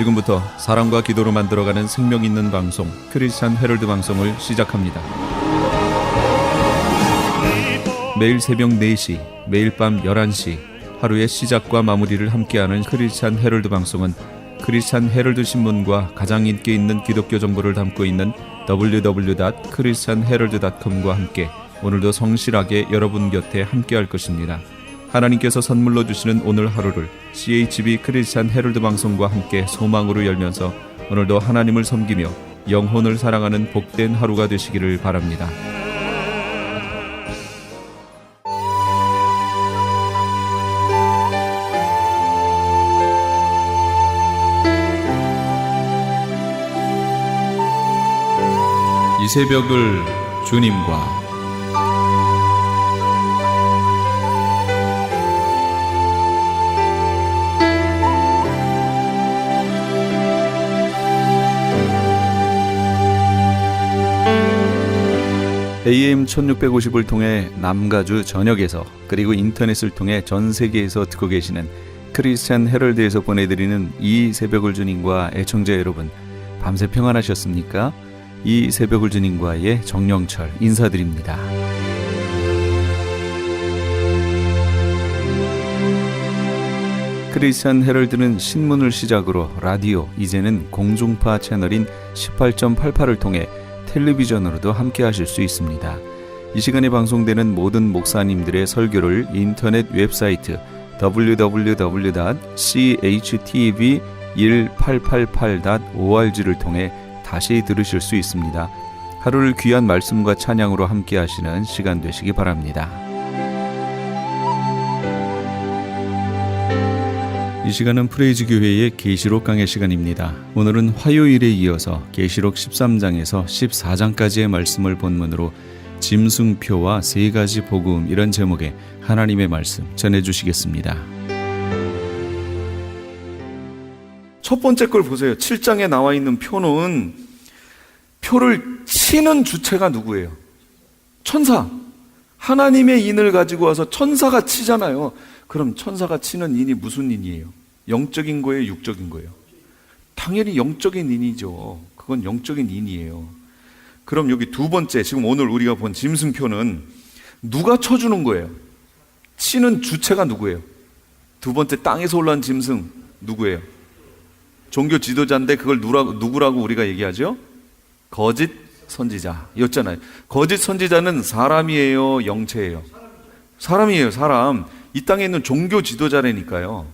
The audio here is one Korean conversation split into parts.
지금부터 사랑과 기도로 만들어가는 생명 있는 방송 크리스찬 헤럴드 방송을 시작합니다. 매일 새벽 4시, 매일 밤 11시 하루의 시작과 마무리를 함께하는 크리스찬 헤럴드 방송은 크리스찬 헤럴드 신문과 가장 인기 있는 기독교 정보를 담고 있는 www.christianherald.com과 함께 오늘도 성실하게 여러분 곁에 함께할 것입니다. 하나님께서 선물로 주시는 오늘 하루를 CHB 크리스찬 헤럴드 방송과 함께 소망으로 열면서 오늘도 하나님을 섬기며 영혼을 사랑하는 복된 하루가 되시기를 바랍니다. 이 새벽을 주님과 AM 1650을 통해 남가주 전역에서 그리고 인터넷을 통해 전 세계에서 듣고 계시는 크리스찬 헤럴드에서 보내드리는 이 새벽을 주님과 애청자 여러분, 밤새 평안하셨습니까? 이 새벽을 주님과의 정영철 인사드립니다. 크리스찬 헤럴드는 신문을 시작으로 라디오, 이제는 공중파 채널인 18.88을 통해 텔레비전으로도 함께 하실 수 있습니다. 이 시간에 방송되는 모든 목사님들의 설교를 인터넷 웹사이트 www.chtv1888.org를 통해 다시 들으실 수 있습니다. 하루를 귀한 말씀과 찬양으로 함께 하시는 시간 되시기 바랍니다. 이 시간은 프레이즈 교회의 계시록 강의 시간입니다. 오늘은 화요일에 이어서 계시록 13장에서 14장까지의 말씀을 본문으로 짐승표와 세 가지 복음, 이런 제목의 하나님의 말씀 전해주시겠습니다. 첫 번째 걸 보세요. 7장에 나와 있는 표는, 표를 치는 주체가 누구예요? 천사. 하나님의 인을 가지고 와서 천사가 치잖아요. 그럼 천사가 치는 인이 무슨 인이에요? 영적인 거예요? 육적인 거예요? 당연히 영적인 인이죠. 그건 영적인 인이에요. 그럼 여기 두 번째, 지금 오늘 우리가 본 짐승표는 누가 쳐주는 거예요? 치는 주체가 누구예요? 두 번째, 땅에서 올라온 짐승 누구예요? 종교 지도자인데 그걸 누구라고 우리가 얘기하죠? 거짓 선지자였잖아요. 거짓 선지자는 사람이에요? 영체예요? 사람이에요. 사람. 이 땅에 있는 종교 지도자라니까요.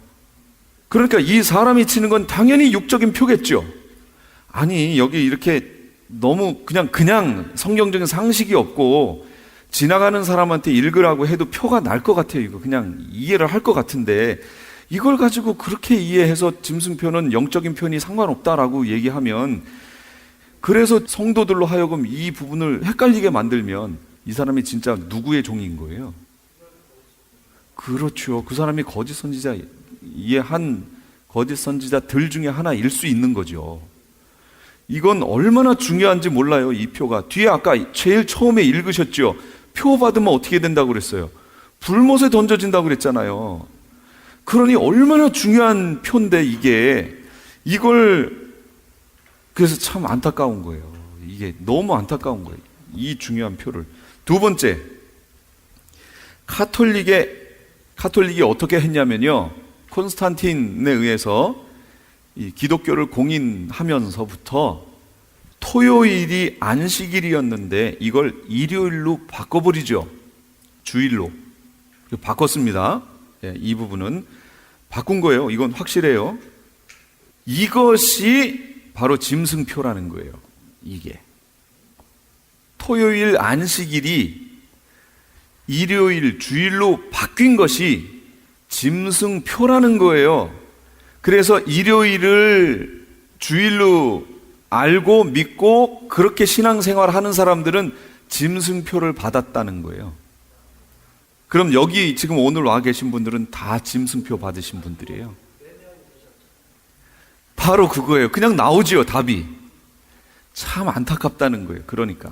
그러니까 이 사람이 치는 건 당연히 육적인 표겠죠. 아니, 여기 이렇게 너무 그냥 성경적인 상식이 없고 지나가는 사람한테 읽으라고 해도 표가 날 것 같아요. 이거 그냥 이해를 할 것 같은데 이걸 가지고 그렇게 이해해서 짐승표는 영적인 표현이 상관없다라고 얘기하면, 그래서 성도들로 하여금 이 부분을 헷갈리게 만들면 이 사람이 진짜 누구의 종인 거예요? 그렇죠. 그 사람이 거짓 선지자의 한 거짓 선지자들 중에 하나일 수 있는 거죠. 이건 얼마나 중요한지 몰라요. 이 표가. 뒤에 아까 제일 처음에 읽으셨죠? 표 받으면 어떻게 된다고 그랬어요? 불못에 던져진다고 그랬잖아요. 그러니 얼마나 중요한 표인데 이걸 그래서 참 안타까운 거예요. 이게 너무 안타까운 거예요. 이 중요한 표를. 두 번째, 카톨릭이 어떻게 했냐면요, 콘스탄틴에 의해서 이 기독교를 공인하면서부터 토요일이 안식일이었는데 이걸 일요일로 바꿔버리죠. 주일로 바꿨습니다. 이 부분은 바꾼 거예요. 이건 확실해요. 이것이 바로 짐승표라는 거예요. 이게 토요일 안식일이 일요일, 주일로 바뀐 것이 짐승표라는 거예요. 그래서 일요일을 주일로 알고 믿고 그렇게 신앙생활 하는 사람들은 짐승표를 받았다는 거예요. 그럼 여기 지금 오늘 와 계신 분들은 다 짐승표 받으신 분들이에요. 바로 그거예요. 그냥 나오지요, 답이. 참 안타깝다는 거예요. 그러니까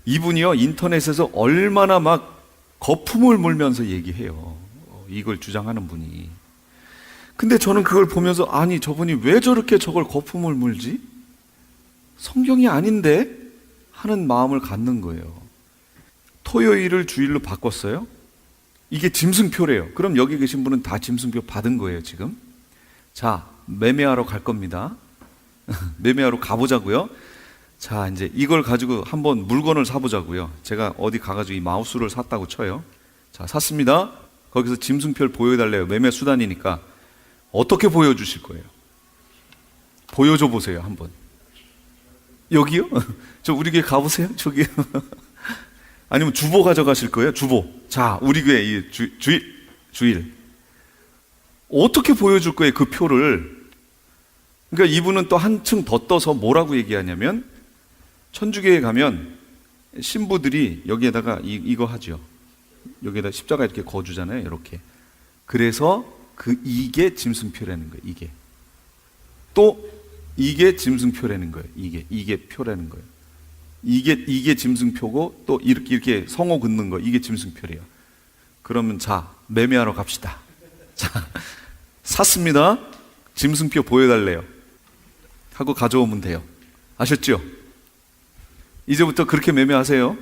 이분이요, 인터넷에서 얼마나 막 거품을 물면서 얘기해요. 이걸 주장하는 분이. 근데 저는 그걸 보면서 아니 저분이 왜 저렇게 저걸 거품을 물지? 성경이 아닌데? 하는 마음을 갖는 거예요. 토요일을 주일로 바꿨어요. 이게 짐승표래요. 그럼 여기 계신 분은 다 짐승표 받은 거예요 지금. 자, 매매하러 갈 겁니다. 매매하러 가보자고요. 자, 이제 이걸 가지고 한번 물건을 사보자고요. 제가 어디 가가지고 이 마우스를 샀다고 쳐요. 자, 샀습니다. 거기서 짐승표를 보여달래요. 매매 수단이니까. 어떻게 보여주실 거예요? 보여줘 보세요 한번. 여기요? 저 우리 교회 가보세요. 저기요. 아니면 주보 가져가실 거예요? 주보. 자, 우리 교회 이 주일 어떻게 보여줄 거예요? 그 표를. 그러니까 이분은 또 한층 더 떠서 뭐라고 얘기하냐면, 천주교에 가면 신부들이 여기에다가 이거 하죠. 여기에다 십자가 이렇게 거주잖아요. 이렇게. 그래서 이게 짐승표라는 거예요. 이게. 또 이게 짐승표라는 거예요. 이게 표라는 거예요. 이게 짐승표고, 또 이렇게 성호 긋는 거, 이게 짐승표래요. 그러면 자, 매매하러 갑시다. 자, 샀습니다. 짐승표 보여달래요. 하고 가져오면 돼요. 아셨죠? 이제부터 그렇게 매매하세요.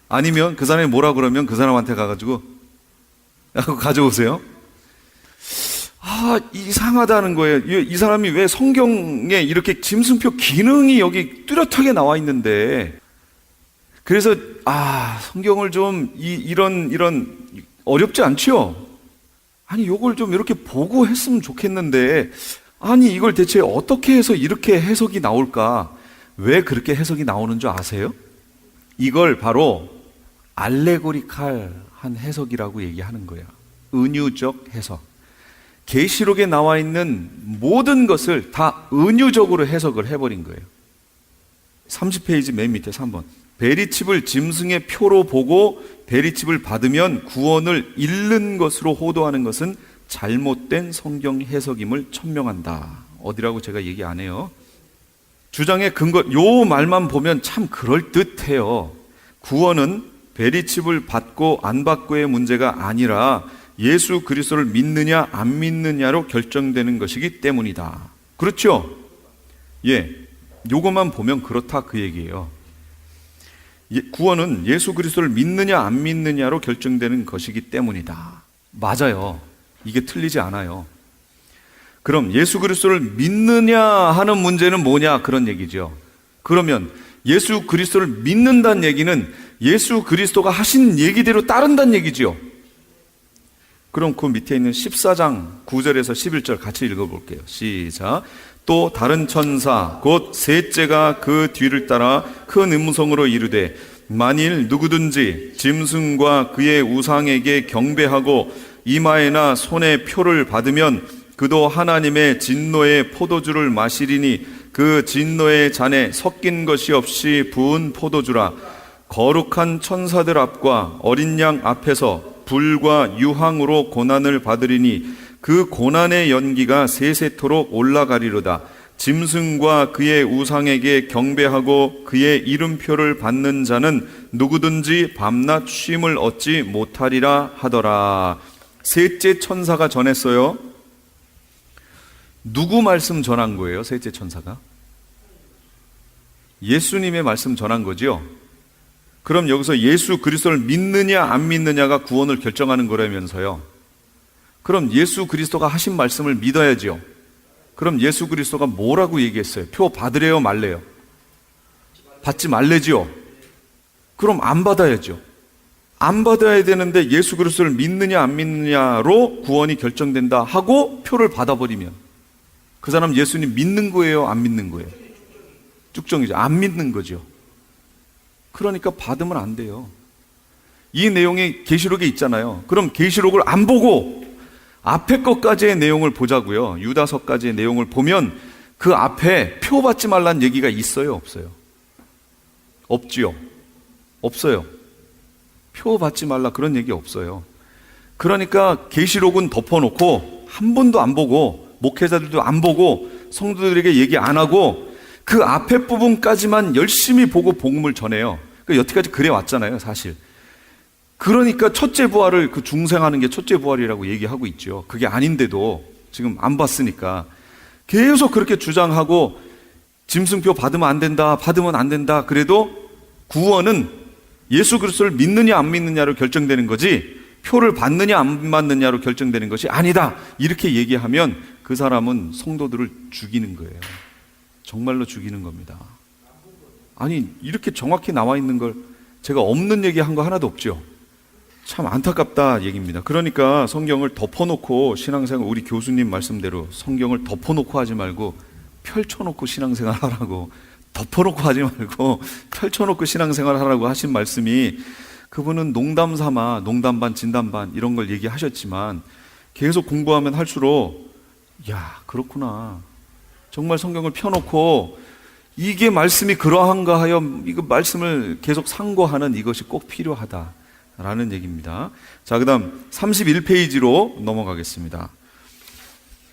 아니면 그 사람이 뭐라 그러면 그 사람한테 가가지고 하고 가져오세요. 이상하다는 거예요. 이 사람이 왜 성경에 이렇게 짐승표 기능이 여기 뚜렷하게 나와 있는데, 그래서 성경을 좀 이런 어렵지 않죠? 아니 요걸 좀 이렇게 보고 했으면 좋겠는데, 아니 이걸 대체 어떻게 해서 이렇게 해석이 나올까? 왜 그렇게 해석이 나오는 줄 아세요? 이걸 바로 알레고리칼한 해석이라고 얘기하는 거야. 은유적 해석. 계시록에 나와 있는 모든 것을 다 은유적으로 해석을 해버린 거예요. 30페이지 맨 밑에 3번. 베리칩을 짐승의 표로 보고 베리칩을 받으면 구원을 잃는 것으로 호도하는 것은 잘못된 성경 해석임을 천명한다. 어디라고 제가 얘기 안 해요. 주장의 근거, 요 말만 보면 참 그럴듯해요. 구원은 베리칩을 받고 안 받고의 문제가 아니라 예수 그리스도를 믿느냐 안 믿느냐로 결정되는 것이기 때문이다. 그렇죠? 예, 요것만 보면 그렇다 그 얘기예요. 구원은 예수 그리스도를 믿느냐 안 믿느냐로 결정되는 것이기 때문이다. 맞아요. 이게 틀리지 않아요. 그럼 예수 그리스도를 믿느냐 하는 문제는 뭐냐 그런 얘기죠. 그러면 예수 그리스도를 믿는다는 얘기는 예수 그리스도가 하신 얘기대로 따른다는 얘기죠. 그럼 그 밑에 있는 14장 9절에서 11절 같이 읽어볼게요. 시작. 또 다른 천사 곧 셋째가 그 뒤를 따라 큰 음성으로 이르되 만일 누구든지 짐승과 그의 우상에게 경배하고 이마에나 손에 표를 받으면 그도 하나님의 진노의 포도주를 마시리니 그 진노의 잔에 섞인 것이 없이 부은 포도주라. 거룩한 천사들 앞과 어린 양 앞에서 불과 유황으로 고난을 받으리니 그 고난의 연기가 세세토록 올라가리로다. 짐승과 그의 우상에게 경배하고 그의 이름표를 받는 자는 누구든지 밤낮 쉼을 얻지 못하리라 하더라. 셋째 천사가 전했어요. 누구 말씀 전한 거예요? 셋째 천사가? 예수님의 말씀 전한 거죠? 그럼 여기서 예수 그리스도를 믿느냐 안 믿느냐가 구원을 결정하는 거라면서요. 그럼 예수 그리스도가 하신 말씀을 믿어야죠. 그럼 예수 그리스도가 뭐라고 얘기했어요? 표 받으래요 말래요? 받지 말래죠. 그럼 안 받아야죠. 안 받아야 되는데 예수 그리스도를 믿느냐 안 믿느냐로 구원이 결정된다 하고 표를 받아버리면 그 사람 예수님 믿는 거예요 안 믿는 거예요? 쭉정이죠. 안 믿는 거죠. 그러니까 받으면 안 돼요. 이 내용이 계시록에 있잖아요. 그럼 계시록을 안 보고 앞에 것까지의 내용을 보자고요. 유다서까지의 내용을 보면 그 앞에 표 받지 말란 얘기가 있어요 없어요? 없지요. 없어요. 표 받지 말라 그런 얘기 없어요. 그러니까 계시록은 덮어놓고 한 번도 안 보고 목회자들도 안 보고 성도들에게 얘기 안 하고 그 앞에 부분까지만 열심히 보고 복음을 전해요. 그러니까 여태까지 그래 왔잖아요 사실. 그러니까 첫째 부활을 그 중생하는 게 첫째 부활이라고 얘기하고 있죠. 그게 아닌데도 지금 안 봤으니까. 계속 그렇게 주장하고 짐승표 받으면 안 된다, 받으면 안 된다. 그래도 구원은 예수 그리스도를 믿느냐 안 믿느냐로 결정되는 거지 표를 받느냐 안 받느냐로 결정되는 것이 아니다. 이렇게 얘기하면 그 사람은 성도들을 죽이는 거예요. 정말로 죽이는 겁니다. 아니, 이렇게 정확히 나와 있는 걸 제가 없는 얘기 한 거 하나도 없죠. 참 안타깝다 얘기입니다. 그러니까 성경을 덮어놓고 신앙생활, 우리 교수님 말씀대로 성경을 덮어놓고 하지 말고 펼쳐놓고 신앙생활 하라고, 덮어놓고 하지 말고 펼쳐놓고 신앙생활 하라고 하신 말씀이, 그분은 농담 삼아 농담 반 진담 반 이런 걸 얘기하셨지만 계속 공부하면 할수록 야, 그렇구나. 정말 성경을 펴놓고 이게 말씀이 그러한가 하여 이거 말씀을 계속 상고하는 이것이 꼭 필요하다라는 얘기입니다. 자, 그 다음 31페이지로 넘어가겠습니다.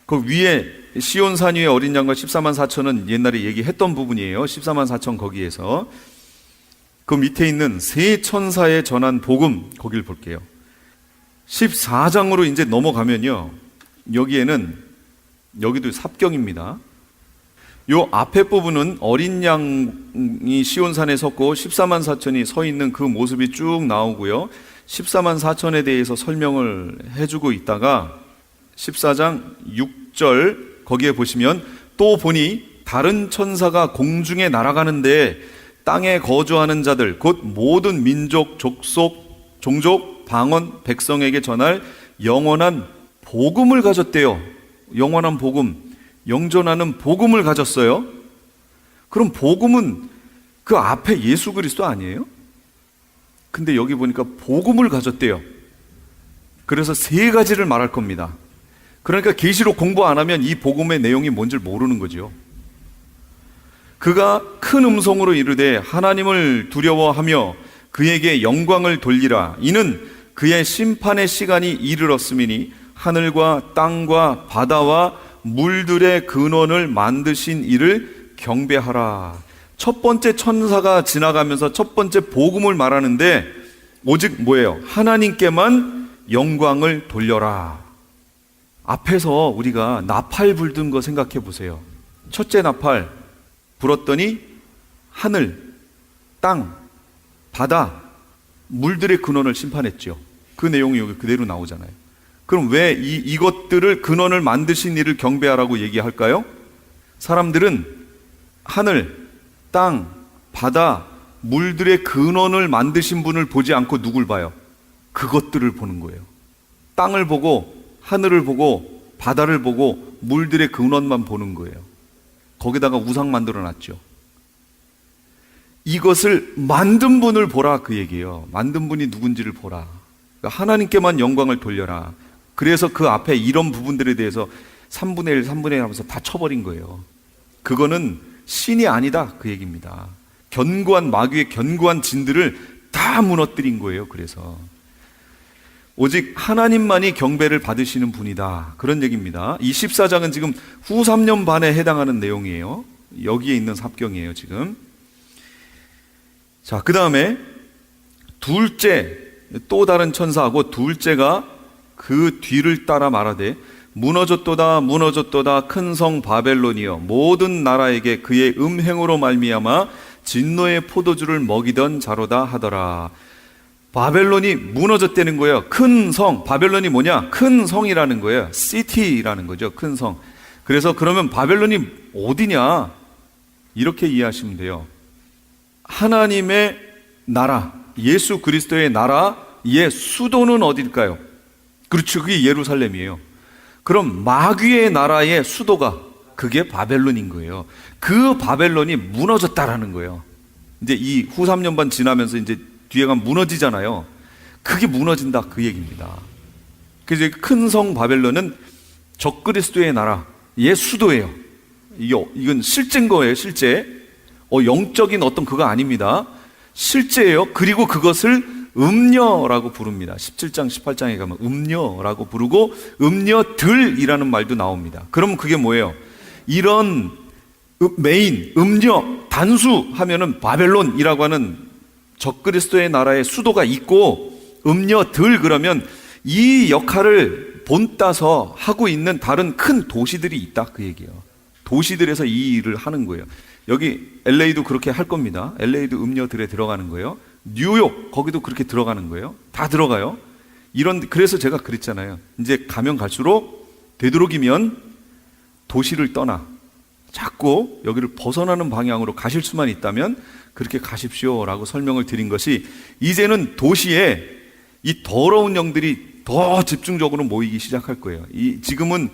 그 위에 시온산 위에 어린 양과 14만 4천은 옛날에 얘기했던 부분이에요. 14만 4천 거기에서 그 밑에 있는 세 천사에 전한 복음, 거기를 볼게요. 14장으로 이제 넘어가면요, 여기에는, 여기도 삽경입니다. 요 앞에 부분은 어린 양이 시온산에 섰고 14만 4천이 서 있는 그 모습이 쭉 나오고요, 14만 4천에 대해서 설명을 해주고 있다가 14장 6절 거기에 보시면 또 보니 다른 천사가 공중에 날아가는데 땅에 거주하는 자들 곧 모든 민족, 족속, 종족, 방언, 백성에게 전할 영원한 복음을 가졌대요. 영원한 복음, 영존하는 복음을 가졌어요. 그럼 복음은 그 앞에 예수 그리스도 아니에요? 근데 여기 보니까 복음을 가졌대요. 그래서 세 가지를 말할 겁니다. 그러니까 계시록 공부 안 하면 이 복음의 내용이 뭔지 모르는 거죠. 그가 큰 음성으로 이르되 하나님을 두려워하며 그에게 영광을 돌리라. 이는 그의 심판의 시간이 이르렀음이니 하늘과 땅과 바다와 물들의 근원을 만드신 이를 경배하라. 첫 번째 천사가 지나가면서 첫 번째 복음을 말하는데 오직 뭐예요? 하나님께만 영광을 돌려라. 앞에서 우리가 나팔 불든 거 생각해 보세요. 첫째 나팔 불었더니 하늘, 땅, 바다, 물들의 근원을 심판했죠. 그 내용이 여기 그대로 나오잖아요. 그럼 왜 이것들을 근원을 만드신 이를 경배하라고 얘기할까요? 사람들은 하늘, 땅, 바다, 물들의 근원을 만드신 분을 보지 않고 누굴 봐요? 그것들을 보는 거예요. 땅을 보고 하늘을 보고 바다를 보고 물들의 근원만 보는 거예요. 거기다가 우상 만들어 놨죠. 이것을 만든 분을 보라, 그 얘기예요. 만든 분이 누군지를 보라. 그러니까 하나님께만 영광을 돌려라. 그래서 그 앞에 이런 부분들에 대해서 3분의 1, 3분의 1 하면서 다 쳐버린 거예요. 그거는 신이 아니다, 그 얘기입니다. 견고한 마귀의 견고한 진들을 다 무너뜨린 거예요. 그래서 오직 하나님만이 경배를 받으시는 분이다, 그런 얘기입니다. 이 14장은 지금 후 3년 반에 해당하는 내용이에요. 여기에 있는 삽경이에요 지금. 자, 그 다음에 둘째, 또 다른 천사하고 둘째가 그 뒤를 따라 말하되 무너졌도다 무너졌도다 큰 성 바벨론이여 모든 나라에게 그의 음행으로 말미암아 진노의 포도주를 먹이던 자로다 하더라. 바벨론이 무너졌다는 거예요. 큰 성, 바벨론이 뭐냐? 큰 성이라는 거예요. 시티라는 거죠. 큰 성. 그래서 그러면 바벨론이 어디냐? 이렇게 이해하시면 돼요. 하나님의 나라, 예수 그리스도의 나라의 수도는 어딜까요? 그렇죠. 그게 예루살렘이에요. 그럼 마귀의 나라의 수도가 그게 바벨론인 거예요. 그 바벨론이 무너졌다라는 거예요. 이제 이 후 3년 반 지나면서 이제 뒤에가 무너지잖아요. 그게 무너진다, 그 얘기입니다. 그래서 큰 성 바벨론은 적그리스도의 나라의 수도예요. 이건 실제인 거예요, 실제. 영적인 어떤 그거 아닙니다. 실제예요. 그리고 그것을 음녀라고 부릅니다. 17장, 18장에 가면 음녀라고 부르고 음녀들이라는 말도 나옵니다. 그러면 그게 뭐예요? 이런 메인, 음녀, 단수 하면은 바벨론이라고 하는 적그리스도의 나라의 수도가 있고 음녀들 그러면 이 역할을 본따서 하고 있는 다른 큰 도시들이 있다 그 얘기예요. 도시들에서 이 일을 하는 거예요. 여기 LA도 그렇게 할 겁니다. LA도 음료들에 들어가는 거예요. 뉴욕 거기도 그렇게 들어가는 거예요. 다 들어가요. 그래서 제가 그랬잖아요. 이제 가면 갈수록 되도록이면 도시를 떠나 자꾸 여기를 벗어나는 방향으로 가실 수만 있다면 그렇게 가십시오라고 설명을 드린 것이, 이제는 도시에 이 더러운 영들이 더 집중적으로 모이기 시작할 거예요. 지금은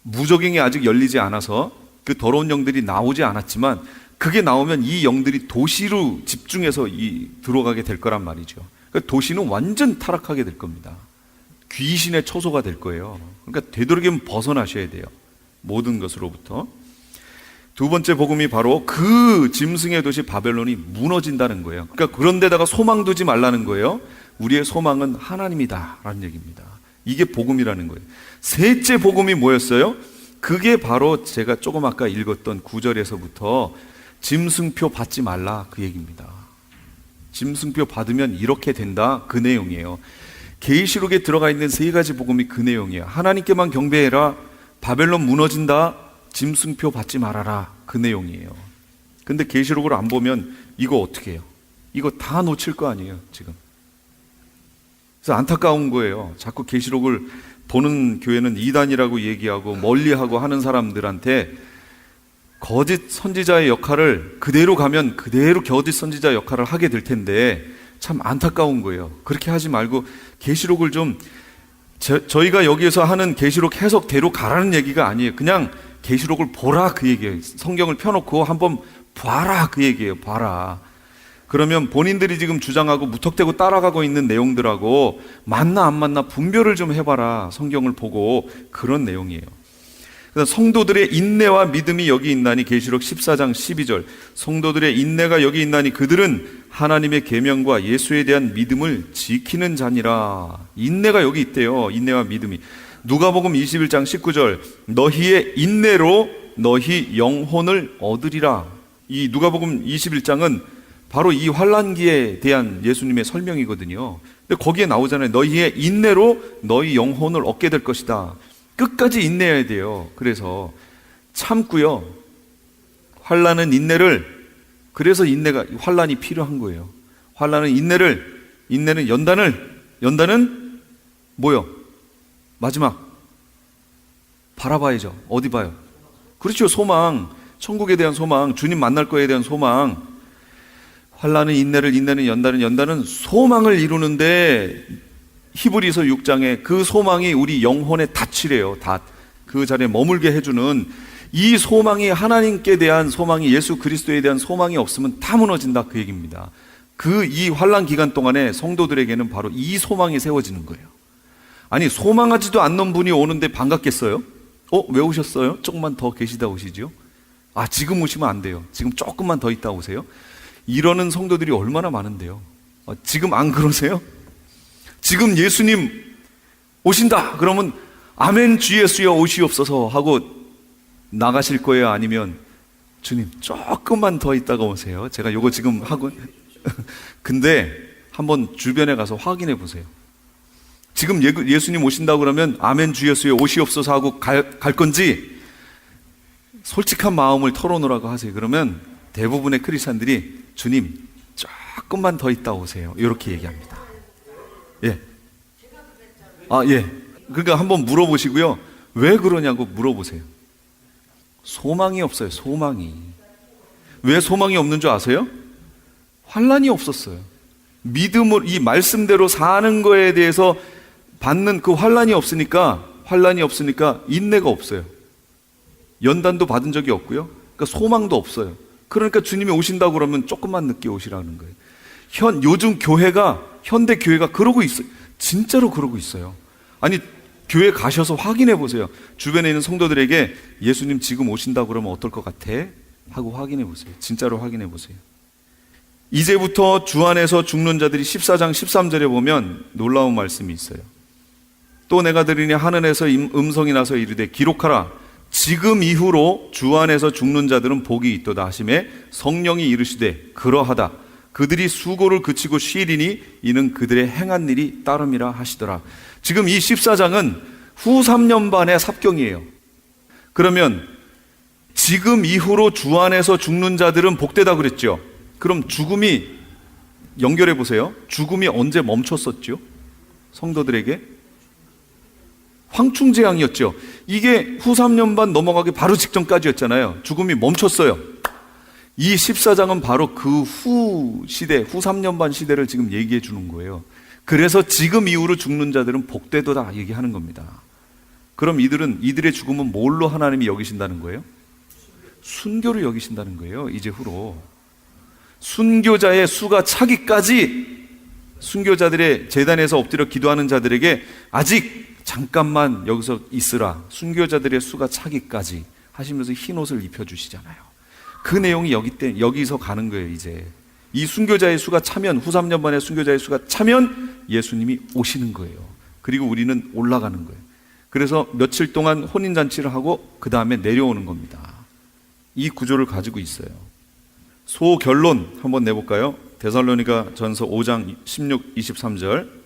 무적행이 아직 열리지 않아서 그 더러운 영들이 나오지 않았지만, 그게 나오면 이 영들이 도시로 집중해서 들어가게 될 거란 말이죠. 그러니까 도시는 완전 타락하게 될 겁니다. 귀신의 처소가 될 거예요. 그러니까 되도록이면 벗어나셔야 돼요. 모든 것으로부터. 두 번째 복음이 바로 그 짐승의 도시 바벨론이 무너진다는 거예요. 그러니까 그런 데다가 소망 두지 말라는 거예요. 우리의 소망은 하나님이다 라는 얘기입니다. 이게 복음이라는 거예요. 셋째 복음이 뭐였어요? 그게 바로 제가 조금 아까 읽었던 9절에서부터 짐승표 받지 말라 그 얘기입니다. 짐승표 받으면 이렇게 된다 그 내용이에요. 계시록에 들어가 있는 세 가지 복음이 그 내용이에요. 하나님께만 경배해라, 바벨론 무너진다, 짐승표 받지 말아라 그 내용이에요. 근데 계시록을 안 보면 이거 어떻게 해요? 이거 다 놓칠 거 아니에요 지금. 그래서 안타까운 거예요. 자꾸 계시록을 보는 교회는 이단이라고 얘기하고 멀리하고 하는 사람들한테 거짓 선지자의 역할을 그대로 가면 그대로 거짓 선지자 역할을 하게 될 텐데 참 안타까운 거예요. 그렇게 하지 말고 계시록을 좀 저희가 여기에서 하는 계시록 해석대로 가라는 얘기가 아니에요. 그냥 계시록을 보라 그 얘기예요. 성경을 펴놓고 한번 봐라 그 얘기예요. 봐라. 그러면 본인들이 지금 주장하고 무턱대고 따라가고 있는 내용들하고 맞나 안 맞나 분별을 좀 해봐라. 성경을 보고 그런 내용이에요. 성도들의 인내와 믿음이 여기 있나니, 계시록 14장 12절, 성도들의 인내가 여기 있나니 그들은 하나님의 계명과 예수에 대한 믿음을 지키는 자니라. 인내가 여기 있대요. 인내와 믿음이. 누가복음 21장 19절, 너희의 인내로 너희 영혼을 얻으리라. 이 누가복음 21장은 바로 이 환난기에 대한 예수님의 설명이거든요. 근데 거기에 나오잖아요. 너희의 인내로 너희 영혼을 얻게 될 것이다. 끝까지 인내해야 돼요. 그래서 참고요. 환난은 인내를, 그래서 환난이 필요한 거예요. 환난은 인내는 연단은 뭐요? 마지막 바라봐야죠. 어디 봐요? 그렇죠. 소망, 천국에 대한 소망, 주님 만날 거에 대한 소망. 환난은 인내를, 인내는 연단은 소망을 이루는데, 히브리서 6장에 그 소망이 우리 영혼의 닻이래요. 닻. 그 자리에 머물게 해주는 이 소망이, 하나님께 대한 소망이, 예수 그리스도에 대한 소망이 없으면 다 무너진다 그 얘기입니다. 이 환난 기간 동안에 성도들에게는 바로 이 소망이 세워지는 거예요. 아니, 소망하지도 않는 분이 오는데 반갑겠어요? 왜 오셨어요? 조금만 더 계시다 오시죠? 지금 오시면 안 돼요. 지금 조금만 더 있다 오세요. 이러는 성도들이 얼마나 많은데요. 지금 안 그러세요? 지금 예수님 오신다 그러면 아멘 주 예수여 오시옵소서 하고 나가실 거예요? 아니면 주님 조금만 더 있다가 오세요? 제가 요거 지금 하고 근데 한번 주변에 가서 확인해 보세요. 지금 예수님 오신다 그러면 아멘 주 예수여 오시옵소서 하고 갈 건지 솔직한 마음을 털어놓으라고 하세요. 그러면 대부분의 크리스찬들이 주님 조금만 더 있다 오세요 이렇게 얘기합니다. 예. 예. 그러니까 한번 물어보시고요. 왜 그러냐고 물어보세요. 소망이 없어요. 소망이. 왜 소망이 없는 줄 아세요? 환난이 없었어요. 믿음을, 이 말씀대로 사는 거에 대해서 받는 그 환난이 없으니까 인내가 없어요. 연단도 받은 적이 없고요. 그러니까 소망도 없어요. 그러니까 주님이 오신다고 그러면 조금만 늦게 오시라는 거예요. 요즘 현대 교회가 그러고 있어요. 진짜로 그러고 있어요. 아니, 교회 가셔서 확인해 보세요. 주변에 있는 성도들에게 예수님 지금 오신다고 그러면 어떨 것 같아? 하고 확인해 보세요. 진짜로 확인해 보세요. 이제부터 주 안에서 죽는 자들이 14장 13절에 보면 놀라운 말씀이 있어요. 또 내가 들으니 하늘에서 음성이 나서 이르되 기록하라. 지금 이후로 주 안에서 죽는 자들은 복이 있도다 하시매 성령이 이르시되 그러하다. 그들이 수고를 그치고 쉬리니 이는 그들의 행한 일이 따름이라 하시더라. 지금 이 14장은 후 3년 반의 삽경이에요. 그러면 지금 이후로 주 안에서 죽는 자들은 복되다 그랬죠. 그럼 죽음이, 연결해 보세요. 죽음이 언제 멈췄었죠? 성도들에게 황충재앙이었죠. 이게 후 3년 반 넘어가기 바로 직전까지였잖아요. 죽음이 멈췄어요. 이 14장은 바로 그 후 시대, 후 3년 반 시대를 지금 얘기해 주는 거예요. 그래서 지금 이후로 죽는 자들은 복되도다 얘기하는 겁니다. 그럼 이들의 죽음은 뭘로 하나님이 여기신다는 거예요? 순교로 여기신다는 거예요. 이제 후로 순교자의 수가 차기까지 순교자들의 제단에서 엎드려 기도하는 자들에게 아직 잠깐만 여기서 있으라, 순교자들의 수가 차기까지 하시면서 흰 옷을 입혀주시잖아요. 그 내용이 여기서 가는 거예요. 이제 이 순교자의 수가 차면, 후 3년 만에 순교자의 수가 차면 예수님이 오시는 거예요. 그리고 우리는 올라가는 거예요. 그래서 며칠 동안 혼인잔치를 하고 그 다음에 내려오는 겁니다. 이 구조를 가지고 있어요. 소결론 한번 내볼까요? 데살로니가 전서 5장 16, 23절.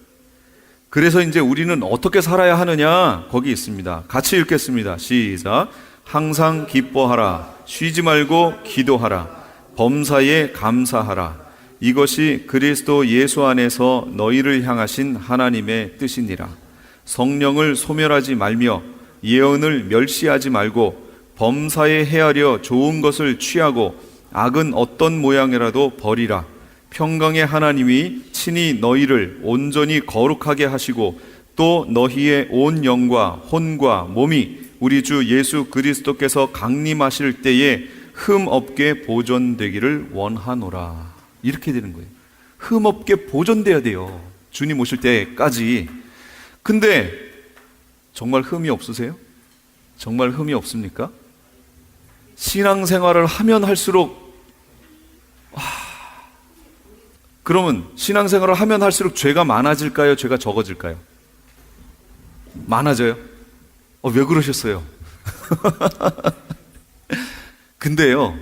그래서 이제 우리는 어떻게 살아야 하느냐, 거기 있습니다. 같이 읽겠습니다. 시작. 항상 기뻐하라, 쉬지 말고 기도하라, 범사에 감사하라. 이것이 그리스도 예수 안에서 너희를 향하신 하나님의 뜻이니라. 성령을 소멸하지 말며 예언을 멸시하지 말고 범사에 헤아려 좋은 것을 취하고 악은 어떤 모양이라도 버리라. 평강의 하나님이 친히 너희를 온전히 거룩하게 하시고 또 너희의 온 영과 혼과 몸이 우리 주 예수 그리스도께서 강림하실 때에 흠 없게 보존되기를 원하노라. 이렇게 되는 거예요. 흠 없게 보존돼야 돼요. 주님 오실 때까지. 근데 정말 흠이 없으세요? 정말 흠이 없습니까? 신앙생활을 하면 할수록 그러면 신앙생활을 하면 할수록 죄가 많아질까요? 죄가 적어질까요? 많아져요? 왜 그러셨어요? 근데요,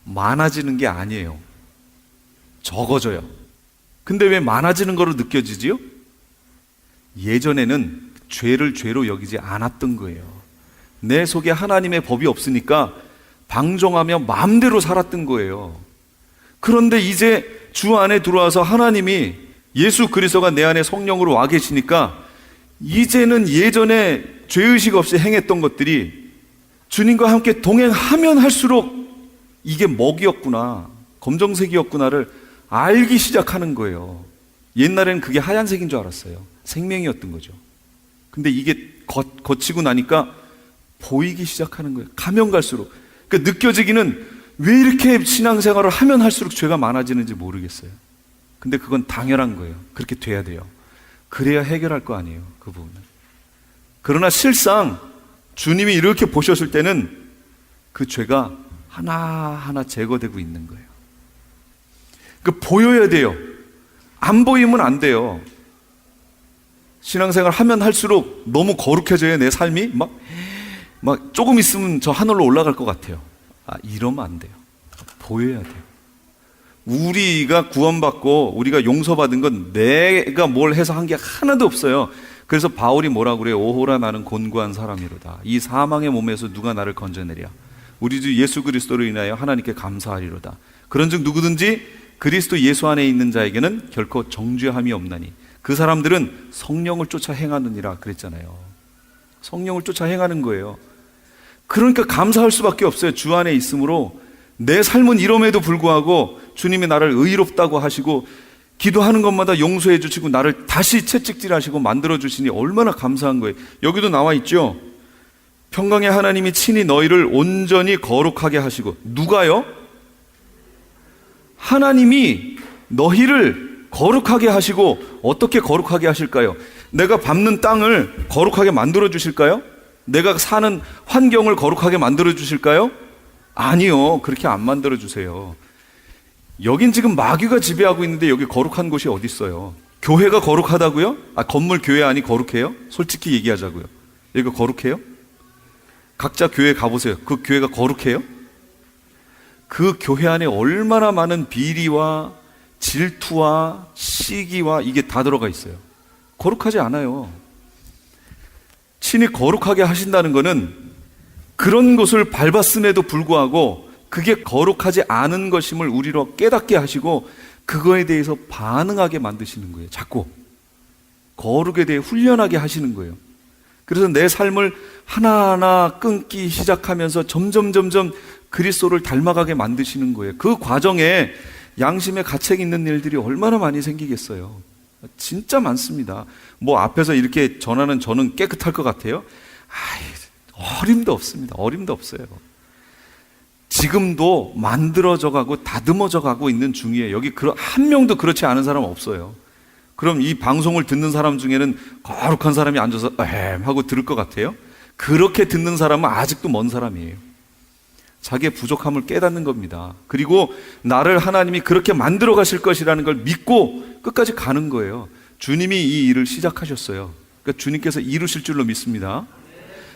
많아지는 게 아니에요. 적어져요. 근데 왜 많아지는 거로 느껴지지요? 예전에는 죄를 죄로 여기지 않았던 거예요. 내 속에 하나님의 법이 없으니까 방종하며 마음대로 살았던 거예요. 그런데 이제 주 안에 들어와서 하나님이, 예수 그리스도가 내 안에 성령으로 와 계시니까 이제는 예전에 죄의식 없이 행했던 것들이 주님과 함께 동행하면 할수록 이게 먹이었구나, 검정색이었구나를 알기 시작하는 거예요. 옛날에는 그게 하얀색인 줄 알았어요. 생명이었던 거죠. 근데 이게 거치고 나니까 보이기 시작하는 거예요. 가면 갈수록. 그러니까 느껴지기는 왜 이렇게 신앙생활을 하면 할수록 죄가 많아지는지 모르겠어요. 근데 그건 당연한 거예요. 그렇게 돼야 돼요. 그래야 해결할 거 아니에요, 그 부분은. 그러나 실상 주님이 이렇게 보셨을 때는 그 죄가 하나하나 제거되고 있는 거예요. 그러니까 보여야 돼요. 안 보이면 안 돼요. 신앙생활 하면 할수록 너무 거룩해져요, 내 삶이. 막 조금 있으면 저 하늘로 올라갈 것 같아요. 이러면 안 돼요. 보여야 돼요. 우리가 구원받고 우리가 용서받은 건 내가 뭘 해서 한 게 하나도 없어요. 그래서 바울이 뭐라고 그래요? 오호라 나는 곤고한 사람이로다. 이 사망의 몸에서 누가 나를 건져내랴. 우리 주 예수 그리스도로 인하여 하나님께 감사하리로다. 그런즉 누구든지 그리스도 예수 안에 있는 자에게는 결코 정죄함이 없나니 그 사람들은 성령을 쫓아 행하느니라 그랬잖아요. 성령을 쫓아 행하는 거예요. 그러니까 감사할 수밖에 없어요. 주 안에 있으므로 내 삶은 이럼에도 불구하고 주님이 나를 의롭다고 하시고 기도하는 것마다 용서해 주시고 나를 다시 채찍질하시고 만들어 주시니 얼마나 감사한 거예요. 여기도 나와 있죠. 평강의 하나님이 친히 너희를 온전히 거룩하게 하시고. 누가요? 하나님이 너희를 거룩하게 하시고. 어떻게 거룩하게 하실까요? 내가 밟는 땅을 거룩하게 만들어 주실까요? 내가 사는 환경을 거룩하게 만들어 주실까요? 아니요, 그렇게 안 만들어 주세요. 여긴 지금 마귀가 지배하고 있는데 여기 거룩한 곳이 어디 있어요? 교회가 거룩하다고요? 건물 교회 안이 거룩해요? 솔직히 얘기하자고요. 여기가 거룩해요? 각자 교회 가보세요. 그 교회가 거룩해요? 그 교회 안에 얼마나 많은 비리와 질투와 시기와 이게 다 들어가 있어요. 거룩하지 않아요. 신이 거룩하게 하신다는 것은 그런 것을 밟았음에도 불구하고 그게 거룩하지 않은 것임을 우리로 깨닫게 하시고 그거에 대해서 반응하게 만드시는 거예요. 자꾸 거룩에 대해 훈련하게 하시는 거예요. 그래서 내 삶을 하나하나 끊기 시작하면서 점점 그리스도를 닮아가게 만드시는 거예요. 그 과정에 양심의 가책 있는 일들이 얼마나 많이 생기겠어요. 진짜 많습니다. 뭐 앞에서 이렇게 전하는 저는 깨끗할 것 같아요? 어림도 없습니다. 어림도 없어요. 지금도 만들어져 가고 다듬어져 가고 있는 중이에요. 여기 한 명도 그렇지 않은 사람 없어요. 그럼 이 방송을 듣는 사람 중에는 거룩한 사람이 앉아서 하고 들을 것 같아요? 그렇게 듣는 사람은 아직도 먼 사람이에요. 자기의 부족함을 깨닫는 겁니다. 그리고 나를 하나님이 그렇게 만들어 가실 것이라는 걸 믿고 끝까지 가는 거예요. 주님이 이 일을 시작하셨어요. 그러니까 주님께서 이루실 줄로 믿습니다.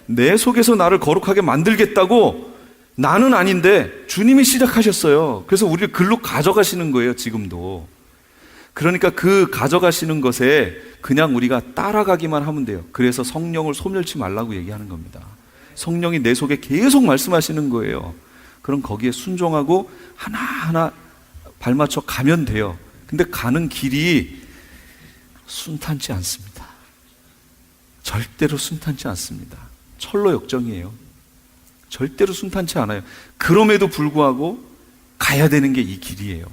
내 속에서 나를 거룩하게 만들겠다고 나는 아닌데 주님이 시작하셨어요. 그래서 우리를 글로 가져가시는 거예요. 지금도. 그러니까 그 가져가시는 것에 그냥 우리가 따라가기만 하면 돼요. 그래서 성령을 소멸치 말라고 얘기하는 겁니다. 성령이 내 속에 계속 말씀하시는 거예요. 그럼 거기에 순종하고 하나하나 발맞춰 가면 돼요. 근데 가는 길이 순탄치 않습니다. 절대로 순탄치 않습니다. 철로 역정이에요. 절대로 순탄치 않아요. 그럼에도 불구하고 가야 되는 게 이 길이에요.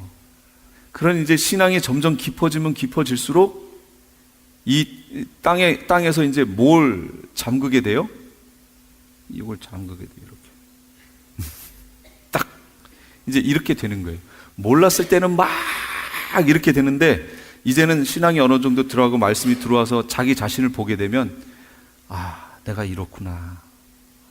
그런 이제 신앙이 점점 깊어지면 깊어질수록 이 땅에서 이제 뭘 잠그게 돼요? 이걸 잠그게 돼요. 이렇게. 딱 이제 이렇게 되는 거예요. 몰랐을 때는 막 이렇게 되는데 이제는 신앙이 어느 정도 들어가고 말씀이 들어와서 자기 자신을 보게 되면 내가 이렇구나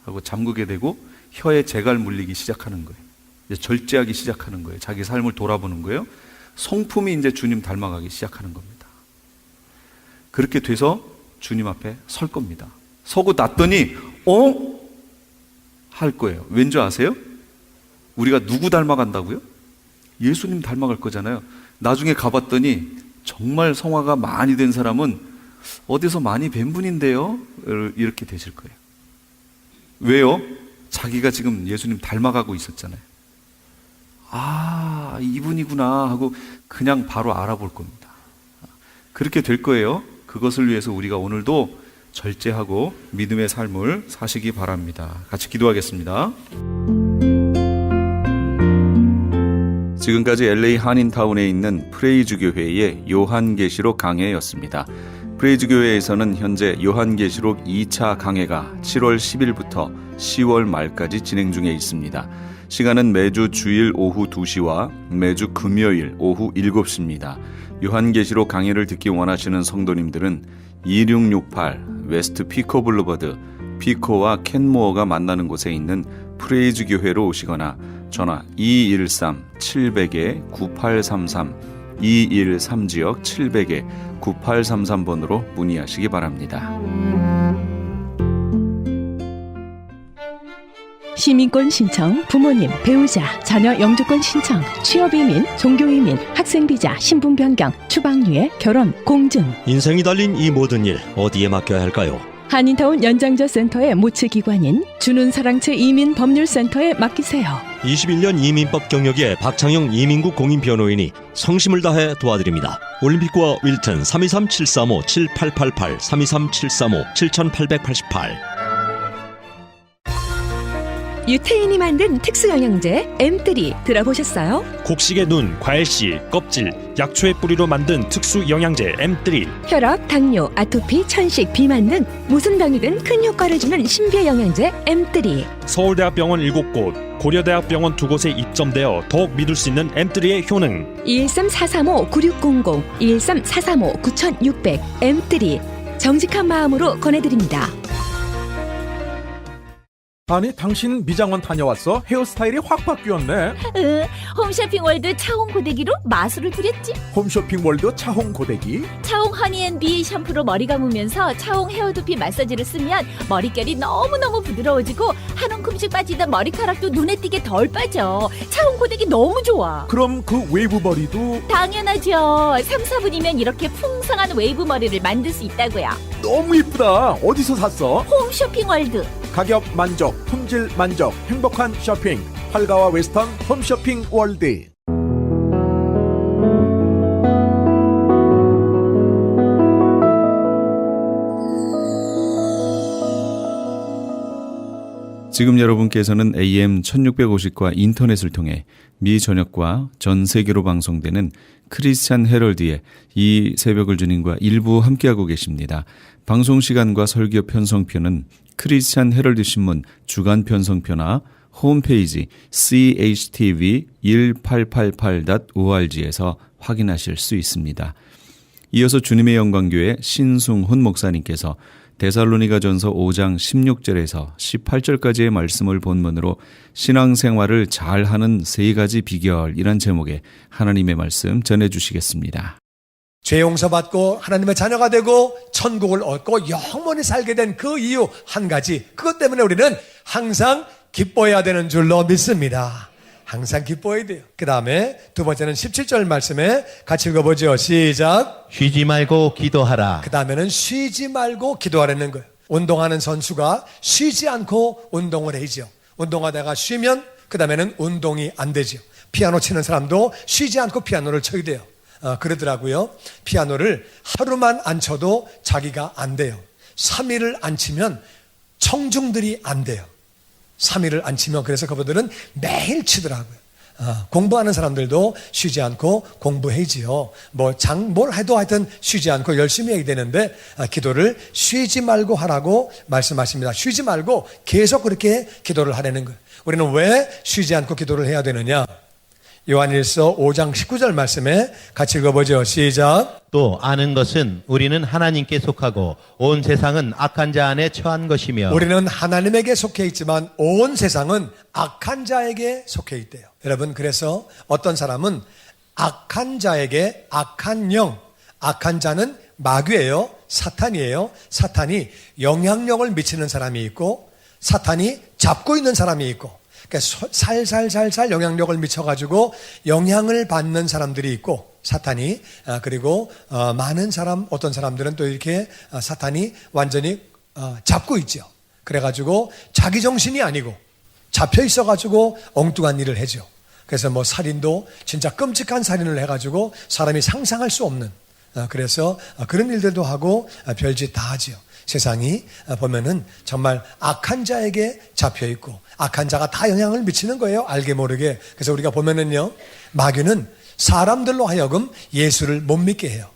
하고 잠그게 되고 혀에 재갈 물리기 시작하는 거예요. 이제 절제하기 시작하는 거예요. 자기 삶을 돌아보는 거예요. 성품이 이제 주님 닮아가기 시작하는 겁니다. 그렇게 돼서 주님 앞에 설 겁니다. 서고 났더니 할 거예요. 왠지 아세요? 우리가 누구 닮아간다고요? 예수님 닮아갈 거잖아요. 나중에 가봤더니 정말 성화가 많이 된 사람은 어디서 많이 뵌 분인데요? 이렇게 되실 거예요. 왜요? 자기가 지금 예수님 닮아가고 있었잖아요. 이분이구나 하고 그냥 바로 알아볼 겁니다. 그렇게 될 거예요. 그것을 위해서 우리가 오늘도 절제하고 믿음의 삶을 사시기 바랍니다. 같이 기도하겠습니다. 지금까지 LA 한인타운에 있는 프레이즈 교회의 요한계시록 강해였습니다. 프레이즈 교회에서는 현재 요한계시록 2차 강해가 7월 10일부터 10월 말까지 진행 중에 있습니다. 시간은 매주 주일 오후 2시와 매주 금요일 오후 7시입니다. 요한계시록 강해를 듣기 원하시는 성도님들은 2668 웨스트 피코 블루버드 피코와 켄모어가 만나는 곳에 있는 프레이즈 교회로 오시거나 전화 213-700-9833 213지역 700-9833번으로 문의하시기 바랍니다. 시민권 신청, 부모님, 배우자, 자녀 영주권 신청, 취업이민, 종교이민, 학생비자, 신분 변경, 추방유예, 결혼, 공증. 인생이 달린 이 모든 일 어디에 맡겨야 할까요? 한인타운 연장자 센터의 모치기관인 주눈사랑채 이민법률센터에 맡기세요. 21년 이민법 경력의 박창영 이민국 공인변호인이 성심을 다해 도와드립니다. 올림픽과 윌튼 323-735-7888 323-735-7888. 유태인이 만든 특수영양제 M3 들어보셨어요? 곡식의 눈, 과일씨, 껍질, 약초의 뿌리로 만든 특수 영양제 M3. 혈압, 당뇨, 아토피, 천식, 비만 등 무슨 병이든 큰 효과를 주는 신비의 영양제 M3. 서울대학병원 7곳, 고려대학병원 2곳에 입점되어 더욱 믿을 수 있는 M3의 효능. 213-435-9600, 213-435-9600 M3 정직한 마음으로 권해드립니다. 아니 당신 미장원 다녀왔어? 헤어스타일이 확 바뀌었네. 홈쇼핑 월드 차홍 고데기로 마술을 부렸지. 홈쇼핑 월드 차홍 고데기. 차홍 허니앤비 샴푸로 머리 감으면서 차홍 헤어두피 마사지를 쓰면 머릿결이 너무너무 부드러워지고 한 움큼씩 빠지던 머리카락도 눈에 띄게 덜 빠져. 차홍 고데기 너무 좋아. 그럼 그 웨이브 머리도 당연하죠. 3, 4분이면 이렇게 풍성한 웨이브 머리를 만들 수 있다고요. 너무 이쁘다. 어디서 샀어? 홈쇼핑 월드. 가격 만족, 품질 만족, 행복한 쇼핑. 활가와 웨스턴 홈쇼핑 월드. 지금 여러분께서는 AM 1650과 인터넷을 통해 미 전역과 전 세계로 방송되는 크리스찬 헤럴드의 이 새벽을 주님과 일부 함께하고 계십니다. 방송 시간과 설교 편성표는 크리스찬 헤럴드 신문 주간 편성표나 홈페이지 chtv1888.org에서 확인하실 수 있습니다. 이어서 주님의 영광교회 신승훈 목사님께서 데살로니가전서 5장 16절에서 18절까지의 말씀을 본문으로 신앙생활을 잘하는 세 가지 비결이란 제목의 하나님의 말씀 전해주시겠습니다. 죄 용서받고 하나님의 자녀가 되고 천국을 얻고 영원히 살게 된 그 이유 한 가지, 그것 때문에 우리는 항상 기뻐해야 되는 줄로 믿습니다. 항상 기뻐해야 돼요. 그 다음에 두 번째는 17절 말씀에 같이 읽어보죠. 시작. 쉬지 말고 기도하라. 그 다음에는 쉬지 말고 기도하라는 거예요. 운동하는 선수가 쉬지 않고 운동을 해야죠. 운동하다가 쉬면 그 다음에는 운동이 안 되죠. 피아노 치는 사람도 쉬지 않고 피아노를 쳐야 돼요. 그러더라고요. 피아노를 하루만 안 쳐도 자기가 안 돼요. 3일을 안 치면 청중들이 안 돼요. 3일을 안 치면. 그래서 그분들은 매일 치더라고요. 공부하는 사람들도 쉬지 않고 공부해야지요. 뭘 해도 하여튼 쉬지 않고 열심히 해야 되는데 기도를 쉬지 말고 하라고 말씀하십니다. 쉬지 말고 계속 그렇게 기도를 하라는 거예요. 우리는 왜 쉬지 않고 기도를 해야 되느냐? 요한일서 5장 19절 말씀에 같이 읽어보죠. 시작. 또 아는 것은 우리는 하나님께 속하고 온 세상은 악한 자 안에 처한 것이며. 우리는 하나님에게 속해 있지만 온 세상은 악한 자에게 속해 있대요. 여러분, 그래서 어떤 사람은 악한 자에게 악한 영, 악한 자는 마귀예요, 사탄이에요. 사탄이 영향력을 미치는 사람이 있고 사탄이 잡고 있는 사람이 있고, 그러니까 살살살살 영향력을 미쳐가지고 영향을 받는 사람들이 있고, 사탄이, 그리고 많은 사람, 어떤 사람들은 또 이렇게 사탄이 완전히 잡고 있죠. 그래가지고 자기 정신이 아니고 잡혀 있어가지고 엉뚱한 일을 해죠. 그래서 뭐 살인도 진짜 끔찍한 살인을 해가지고 사람이 상상할 수 없는, 그래서 그런 일들도 하고 별짓 다 하죠. 세상이 보면은 정말 악한 자에게 잡혀 있고 악한 자가 다 영향을 미치는 거예요, 알게 모르게. 그래서 우리가 보면은요, 마귀는 사람들로 하여금 예수를 못 믿게 해요.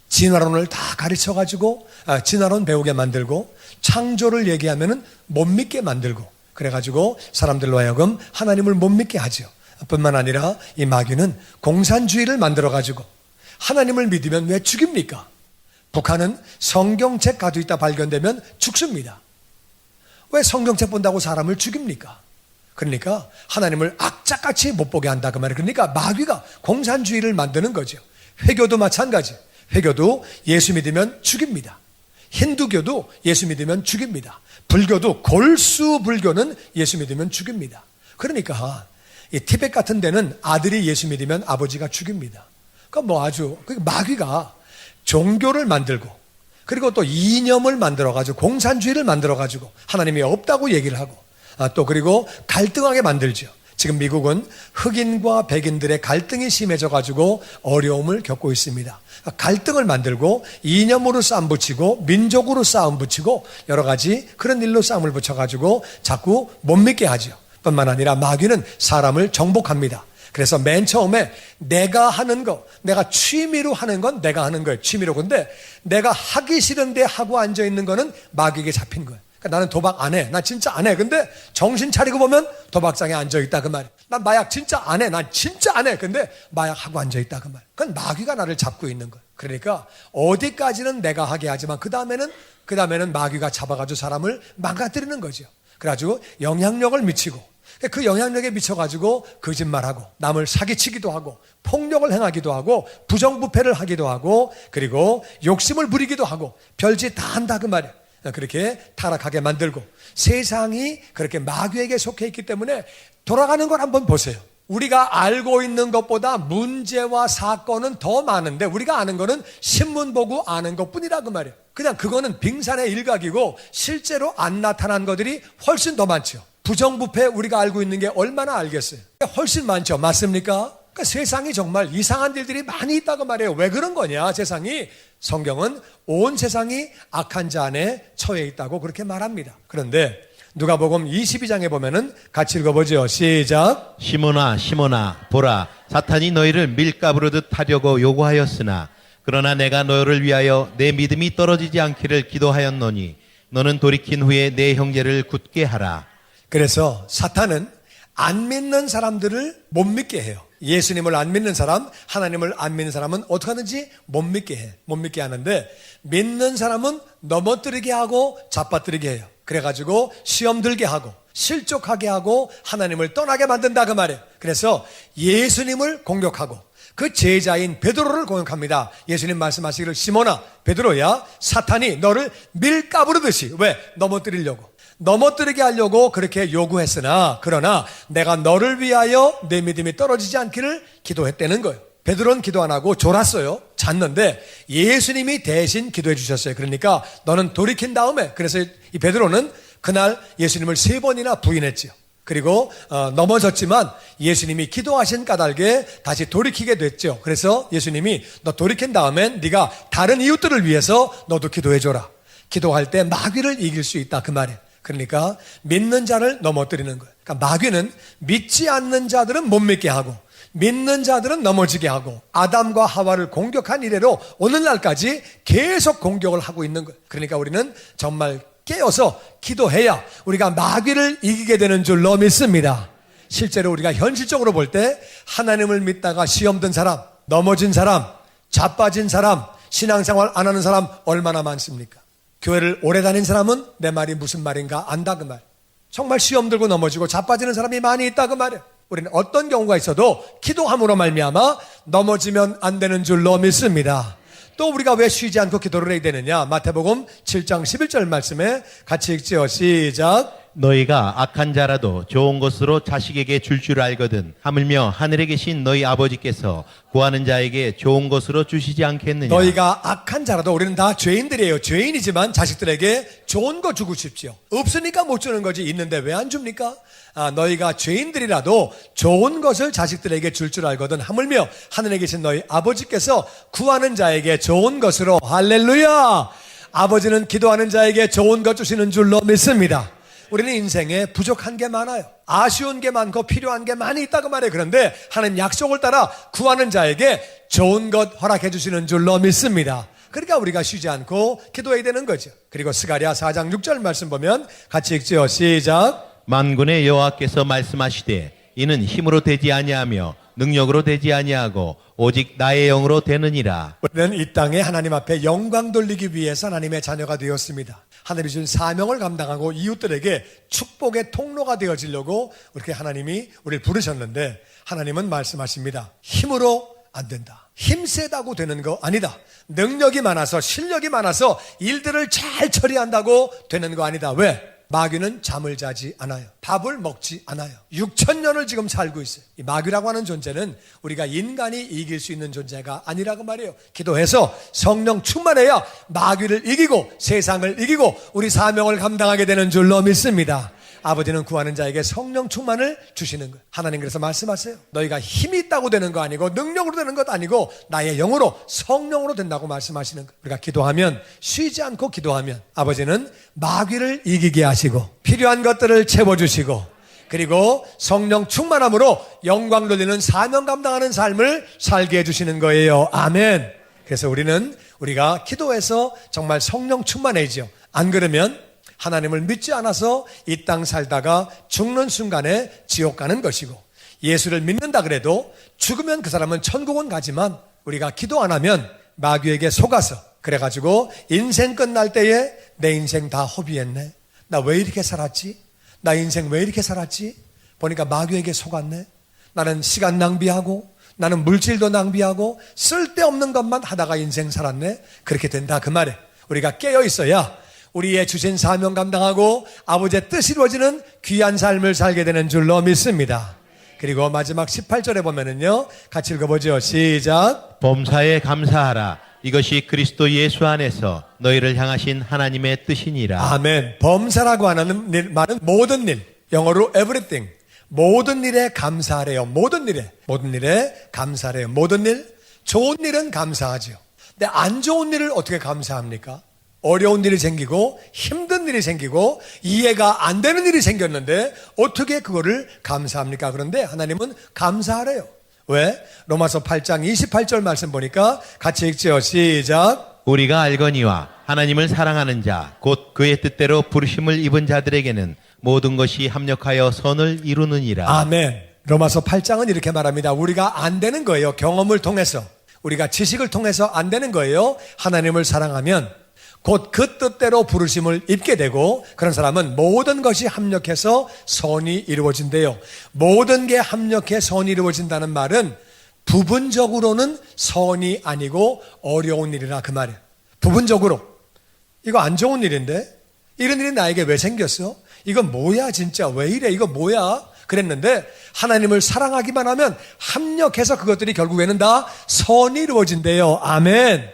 진화론을 다 가르쳐 가지고 진화론 배우게 만들고, 창조를 얘기하면은 못 믿게 만들고, 그래가지고 사람들로 하여금 하나님을 못 믿게 하죠. 뿐만 아니라 이 마귀는 공산주의를 만들어 가지고 하나님을 믿으면 왜 죽입니까? 북한은 성경책 가지고 있다 발견되면 죽습니다. 왜 성경책 본다고 사람을 죽입니까? 그러니까 하나님을 악착같이 못 보게 한다, 그 말이에요. 그러니까 마귀가 공산주의를 만드는 거죠. 회교도 마찬가지. 회교도 예수 믿으면 죽입니다. 힌두교도 예수 믿으면 죽입니다. 불교도, 골수 불교는 예수 믿으면 죽입니다. 그러니까 이 티벳 같은 데는 아들이 예수 믿으면 아버지가 죽입니다. 그러니까 뭐 아주 마귀가 종교를 만들고, 그리고 또 이념을 만들어가지고 공산주의를 만들어가지고 하나님이 없다고 얘기를 하고, 또 그리고 갈등하게 만들죠. 지금 미국은 흑인과 백인들의 갈등이 심해져가지고 어려움을 겪고 있습니다. 갈등을 만들고 이념으로 싸움 붙이고 민족으로 싸움 붙이고 여러 가지 그런 일로 싸움을 붙여가지고 자꾸 못 믿게 하죠. 뿐만 아니라 마귀는 사람을 정복합니다. 그래서 맨 처음에 내가 하는 거, 내가 취미로 하는 건 내가 하는 거예요. 취미로. 근데 내가 하기 싫은데 하고 앉아있는 거는 마귀에게 잡힌 거예요. 그러니까 나는 도박 안 해. 난 진짜 안 해. 근데 정신 차리고 보면 도박장에 앉아있다, 그 말이에요. 난 마약 진짜 안 해. 난 진짜 안 해. 근데 마약하고 앉아있다, 그 말이에요. 그건 마귀가 나를 잡고 있는 거예요. 그러니까 어디까지는 내가 하게 하지만 그 다음에는 마귀가 잡아가지고 사람을 망가뜨리는 거죠. 그래가지고 영향력을 미치고 그 영향력에 미쳐가지고 거짓말하고 남을 사기치기도 하고 폭력을 행하기도 하고 부정부패를 하기도 하고 그리고 욕심을 부리기도 하고 별짓 다 한다 그 말이에요. 그렇게 타락하게 만들고 세상이 그렇게 마귀에게 속해 있기 때문에 돌아가는 걸 한번 보세요. 우리가 알고 있는 것보다 문제와 사건은 더 많은데 우리가 아는 거는 신문 보고 아는 것뿐이라 그 말이에요. 그냥 그거는 빙산의 일각이고 실제로 안 나타난 것들이 훨씬 더 많죠. 부정부패 우리가 알고 있는 게 얼마나 알겠어요? 훨씬 많죠. 맞습니까? 그러니까 세상이 정말 이상한 일들이 많이 있다고 말해요. 왜 그런 거냐? 세상이 성경은 온 세상이 악한 자 안에 처해 있다고 그렇게 말합니다. 그런데 누가복음 22장에 보면은 같이 읽어보죠. 시작. 시몬아 시몬아 보라 사탄이 너희를 밀가부르듯 하려고 요구하였으나 그러나 내가 너를 위하여 내 믿음이 떨어지지 않기를 기도하였노니 너는 돌이킨 후에 내 형제를 굳게 하라. 그래서 사탄은 안 믿는 사람들을 못 믿게 해요. 예수님을 안 믿는 사람, 하나님을 안 믿는 사람은 어떻게 하는지 못 믿게 해. 못 믿게 하는데 믿는 사람은 넘어뜨리게 하고 잡아뜨리게 해요. 그래가지고 시험 들게 하고 실족하게 하고 하나님을 떠나게 만든다 그 말이에요. 그래서 예수님을 공격하고 그 제자인 베드로를 공격합니다. 예수님 말씀하시기를 시몬아 베드로야 사탄이 너를 밀가부르듯이 왜? 넘어뜨리려고 넘어뜨리게 하려고 그렇게 요구했으나 그러나 내가 너를 위하여 내 믿음이 떨어지지 않기를 기도했다는 거예요. 베드로는 기도 안 하고 졸았어요. 잤는데 예수님이 대신 기도해 주셨어요. 그러니까 너는 돌이킨 다음에 그래서 이 베드로는 그날 예수님을 3번이나 부인했죠. 그리고 넘어졌지만 예수님이 기도하신 까닭에 다시 돌이키게 됐죠. 그래서 예수님이 너 돌이킨 다음엔 네가 다른 이웃들을 위해서 너도 기도해 줘라. 기도할 때 마귀를 이길 수 있다 그 말이에요. 그러니까 믿는 자를 넘어뜨리는 거예요. 그러니까 마귀는 믿지 않는 자들은 못 믿게 하고 믿는 자들은 넘어지게 하고 아담과 하와를 공격한 이래로 오늘날까지 계속 공격을 하고 있는 거예요. 그러니까 우리는 정말 깨어서 기도해야 우리가 마귀를 이기게 되는 줄로 믿습니다. 실제로 우리가 현실적으로 볼 때 하나님을 믿다가 시험 든 사람, 넘어진 사람, 자빠진 사람, 신앙생활 안 하는 사람 얼마나 많습니까? 교회를 오래 다닌 사람은 내 말이 무슨 말인가 안다 그 말. 정말 시험 들고 넘어지고 자빠지는 사람이 많이 있다 그 말이에요. 우리는 어떤 경우가 있어도 기도함으로 말미암아 넘어지면 안 되는 줄로 믿습니다. 또 우리가 왜 쉬지 않고 기도를 해야 되느냐? 마태복음 7장 11절 말씀에 같이 읽지요. 시작. 너희가 악한 자라도 좋은 것으로 자식에게 줄 알거든 하물며 하늘에 계신 너희 아버지께서 구하는 자에게 좋은 것으로 주시지 않겠느냐. 너희가 악한 자라도 우리는 다 죄인들이에요. 죄인이지만 자식들에게 좋은 거 주고 싶지요. 없으니까 못 주는 거지. 있는데 왜 안 줍니까? 너희가 죄인들이라도 좋은 것을 자식들에게 줄 알거든 하물며 하늘에 계신 너희 아버지께서 구하는 자에게 좋은 것으로 할렐루야. 아버지는 기도하는 자에게 좋은 것 주시는 줄로 믿습니다. 우리는 인생에 부족한 게 많아요. 아쉬운 게 많고 필요한 게 많이 있다고 말해요. 그런데 하나님 약속을 따라 구하는 자에게 좋은 것 허락해 주시는 줄로 믿습니다. 그러니까 우리가 쉬지 않고 기도해야 되는 거죠. 그리고 스가랴 4장 6절 말씀 보면 같이 읽지요. 시작. 만군의 여호와께서 말씀하시되 이는 힘으로 되지 아니하며 능력으로 되지 아니하고 오직 나의 영으로 되느니라. 우리는 이 땅에 하나님 앞에 영광 돌리기 위해서 하나님의 자녀가 되었습니다. 하늘이 준 사명을 감당하고 이웃들에게 축복의 통로가 되어지려고 이렇게 하나님이 우리를 부르셨는데 하나님은 말씀하십니다. 힘으로 안 된다. 힘 세다고 되는 거 아니다. 능력이 많아서 실력이 많아서 일들을 잘 처리한다고 되는 거 아니다. 왜? 마귀는 잠을 자지 않아요. 밥을 먹지 않아요. 6,000년을 지금 살고 있어요. 이 마귀라고 하는 존재는 우리가 인간이 이길 수 있는 존재가 아니라고 말해요. 기도해서 성령 충만해야 마귀를 이기고 세상을 이기고 우리 사명을 감당하게 되는 줄로 믿습니다. 아버지는 구하는 자에게 성령 충만을 주시는 거예요. 하나님 그래서 말씀하세요. 너희가 힘이 있다고 되는 거 아니고 능력으로 되는 것 아니고 나의 영으로 성령으로 된다고 말씀하시는 거예요. 우리가 기도하면 쉬지 않고 기도하면 아버지는 마귀를 이기게 하시고 필요한 것들을 채워주시고 그리고 성령 충만함으로 영광 돌리는 사명 감당하는 삶을 살게 해주시는 거예요. 아멘. 그래서 우리가 기도해서 정말 성령 충만해지죠. 안 그러면 하나님을 믿지 않아서 이 땅 살다가 죽는 순간에 지옥 가는 것이고 예수를 믿는다 그래도 죽으면 그 사람은 천국은 가지만 우리가 기도 안 하면 마귀에게 속아서 그래가지고 인생 끝날 때에 내 인생 다 허비했네. 나 왜 이렇게 살았지? 나 인생 왜 이렇게 살았지? 보니까 마귀에게 속았네. 나는 시간 낭비하고 나는 물질도 낭비하고 쓸데없는 것만 하다가 인생 살았네. 그렇게 된다 그 말에 우리가 깨어 있어야 우리의 주신 사명 감당하고 아버지의 뜻이 이루어지는 귀한 삶을 살게 되는 줄로 믿습니다. 그리고 마지막 18절에 보면은요, 같이 읽어보죠. 시작. 범사에 감사하라. 이것이 그리스도 예수 안에서 너희를 향하신 하나님의 뜻이니라. 아멘. 범사라고 하는 말은 모든 일, 영어로 everything. 모든 일에 감사하래요. 모든 일에 감사하래요. 모든 일, 좋은 일은 감사하죠. 근데 안 좋은 일을 어떻게 감사합니까? 어려운 일이 생기고 힘든 일이 생기고 이해가 안 되는 일이 생겼는데 어떻게 그거를 감사합니까? 그런데 하나님은 감사하래요. 왜? 로마서 8장 28절 말씀 보니까 같이 읽죠. 시작. 우리가 알거니와 하나님을 사랑하는 자, 곧 그의 뜻대로 부르심을 입은 자들에게는 모든 것이 합력하여 선을 이루느니라. 아멘. 로마서 8장은 이렇게 말합니다. 우리가 안 되는 거예요. 경험을 통해서. 우리가 지식을 통해서 안 되는 거예요. 하나님을 사랑하면 곧 그 뜻대로 부르심을 입게 되고 그런 사람은 모든 것이 합력해서 선이 이루어진대요. 모든 게 합력해 선이 이루어진다는 말은 부분적으로는 선이 아니고 어려운 일이라 그 말이에요. 부분적으로. 이거 안 좋은 일인데? 이런 일이 나에게 왜 생겼어? 이거 뭐야 진짜? 왜 이래? 이거 뭐야? 그랬는데 하나님을 사랑하기만 하면 합력해서 그것들이 결국에는 다 선이 이루어진대요. 아멘.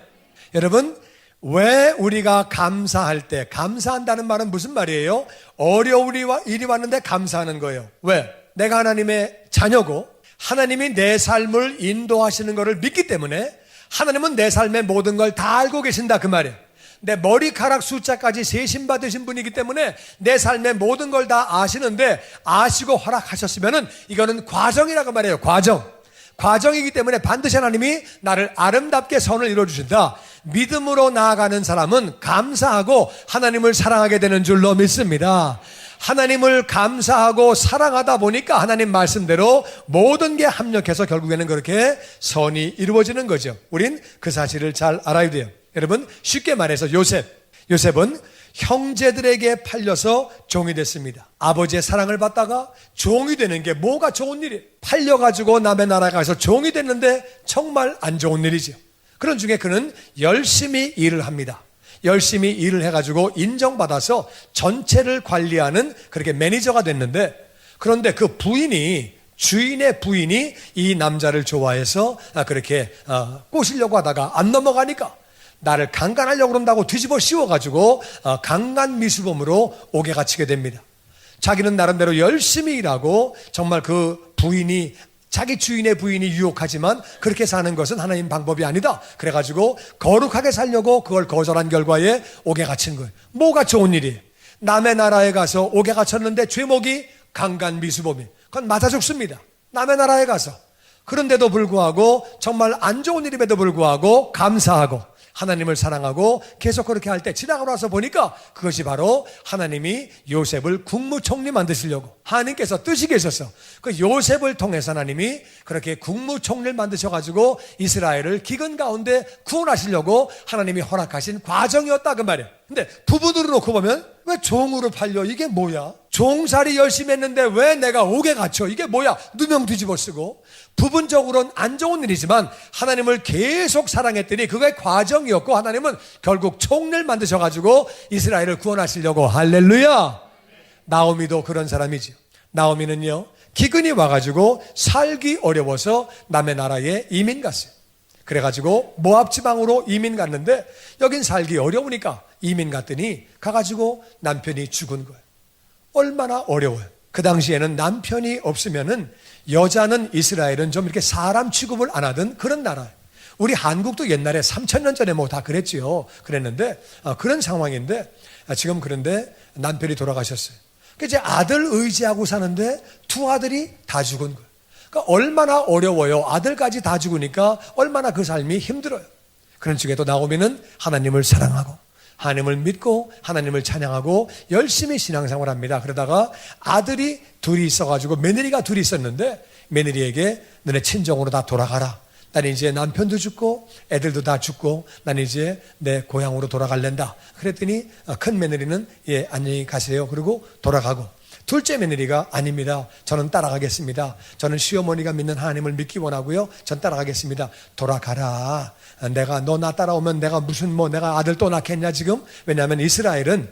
여러분, 왜 우리가 감사할 때, 감사한다는 말은 무슨 말이에요? 어려운 일이 왔는데 감사하는 거예요. 왜? 내가 하나님의 자녀고 하나님이 내 삶을 인도하시는 것을 믿기 때문에 하나님은 내 삶의 모든 걸 다 알고 계신다 그 말이에요. 내 머리카락 숫자까지 세심받으신 분이기 때문에 내 삶의 모든 걸 다 아시는데 아시고 허락하셨으면은 이거는 과정이라고 말해요. 과정이기 때문에 반드시 하나님이 나를 아름답게 선을 이루어주신다. 믿음으로 나아가는 사람은 감사하고 하나님을 사랑하게 되는 줄로 믿습니다. 하나님을 감사하고 사랑하다 보니까 하나님 말씀대로 모든 게 합력해서 결국에는 그렇게 선이 이루어지는 거죠. 우린 그 사실을 잘 알아야 돼요. 여러분, 쉽게 말해서 요셉은 형제들에게 팔려서 종이 됐습니다. 아버지의 사랑을 받다가 종이 되는 게 뭐가 좋은 일이에요? 팔려가지고 남의 나라에 가서 종이 됐는데 정말 안 좋은 일이죠. 그런 중에 그는 열심히 일을 합니다. 열심히 일을 해가지고 인정받아서 전체를 관리하는 그렇게 매니저가 됐는데, 그런데 그 주인의 부인이 이 남자를 좋아해서 그렇게 꼬시려고 하다가 안 넘어가니까 나를 강간하려고 그런다고 뒤집어 씌워가지고 강간 미수범으로 옥에 갇히게 됩니다. 자기는 나름대로 열심히 일하고 정말 그 부인이 자기 주인의 부인이 유혹하지만 그렇게 사는 것은 하나님 방법이 아니다. 그래가지고 거룩하게 살려고 그걸 거절한 결과에 옥에 갇힌 거예요. 뭐가 좋은 일이에요? 남의 나라에 가서 옥에 갇혔는데 죄목이 강간 미수범이에요. 그건 맞아 죽습니다. 남의 나라에 가서. 그런데도 불구하고 정말 안 좋은 일임에도 불구하고 감사하고 하나님을 사랑하고 계속 그렇게 할 때 지나가고 나서 보니까 그것이 바로 하나님이 요셉을 국무총리 만드시려고 하나님께서 뜻이 계셨어. 그 요셉을 통해서 하나님이 그렇게 국무총리를 만드셔가지고 이스라엘을 기근 가운데 구원하시려고 하나님이 허락하신 과정이었다 그 말이야. 근데 부부들을 놓고 보면 왜 종으로 팔려? 이게 뭐야? 종살이 열심히 했는데 왜 내가 옥에 갇혀? 이게 뭐야? 누명 뒤집어 쓰고. 부분적으로는 안 좋은 일이지만 하나님을 계속 사랑했더니 그게 과정이었고 하나님은 결국 총리를 만드셔가지고 이스라엘을 구원하시려고. 할렐루야. 나오미도 그런 사람이죠. 나오미는요, 기근이 와가지고 살기 어려워서 남의 나라에 이민 갔어요. 그래가지고 모압 지방으로 이민 갔는데 여긴 살기 어려우니까 이민 갔더니 가가지고 남편이 죽은 거예요. 얼마나 어려워요. 그 당시에는 남편이 없으면은 여자는 이스라엘은 좀 이렇게 사람 취급을 안 하던 그런 나라예요. 우리 한국도 옛날에 3000년 전에 뭐 다 그랬지요. 그랬는데 그런 상황인데 지금 그런데 남편이 돌아가셨어요. 이제 아들 의지하고 사는데 두 아들이 다 죽은 거예요. 그러니까 얼마나 어려워요. 아들까지 다 죽으니까 얼마나 그 삶이 힘들어요. 그런 중에도 나오미는 하나님을 사랑하고 하나님을 믿고 하나님을 찬양하고 열심히 신앙생활을 합니다. 그러다가 아들이 둘이 있어가지고 며느리가 둘이 있었는데 며느리에게 너네 친정으로 다 돌아가라. 나는 이제 남편도 죽고 애들도 다 죽고 나는 이제 내 고향으로 돌아갈랜다. 그랬더니 큰 며느리는 예 안녕히 가세요. 그리고 돌아가고 둘째 며느리가 아닙니다. 저는 따라가겠습니다. 저는 시어머니가 믿는 하나님을 믿기 원하고요. 전 따라가겠습니다. 돌아가라. 너 나 따라오면 내가 내가 아들 또 낳겠냐 지금? 왜냐하면 이스라엘은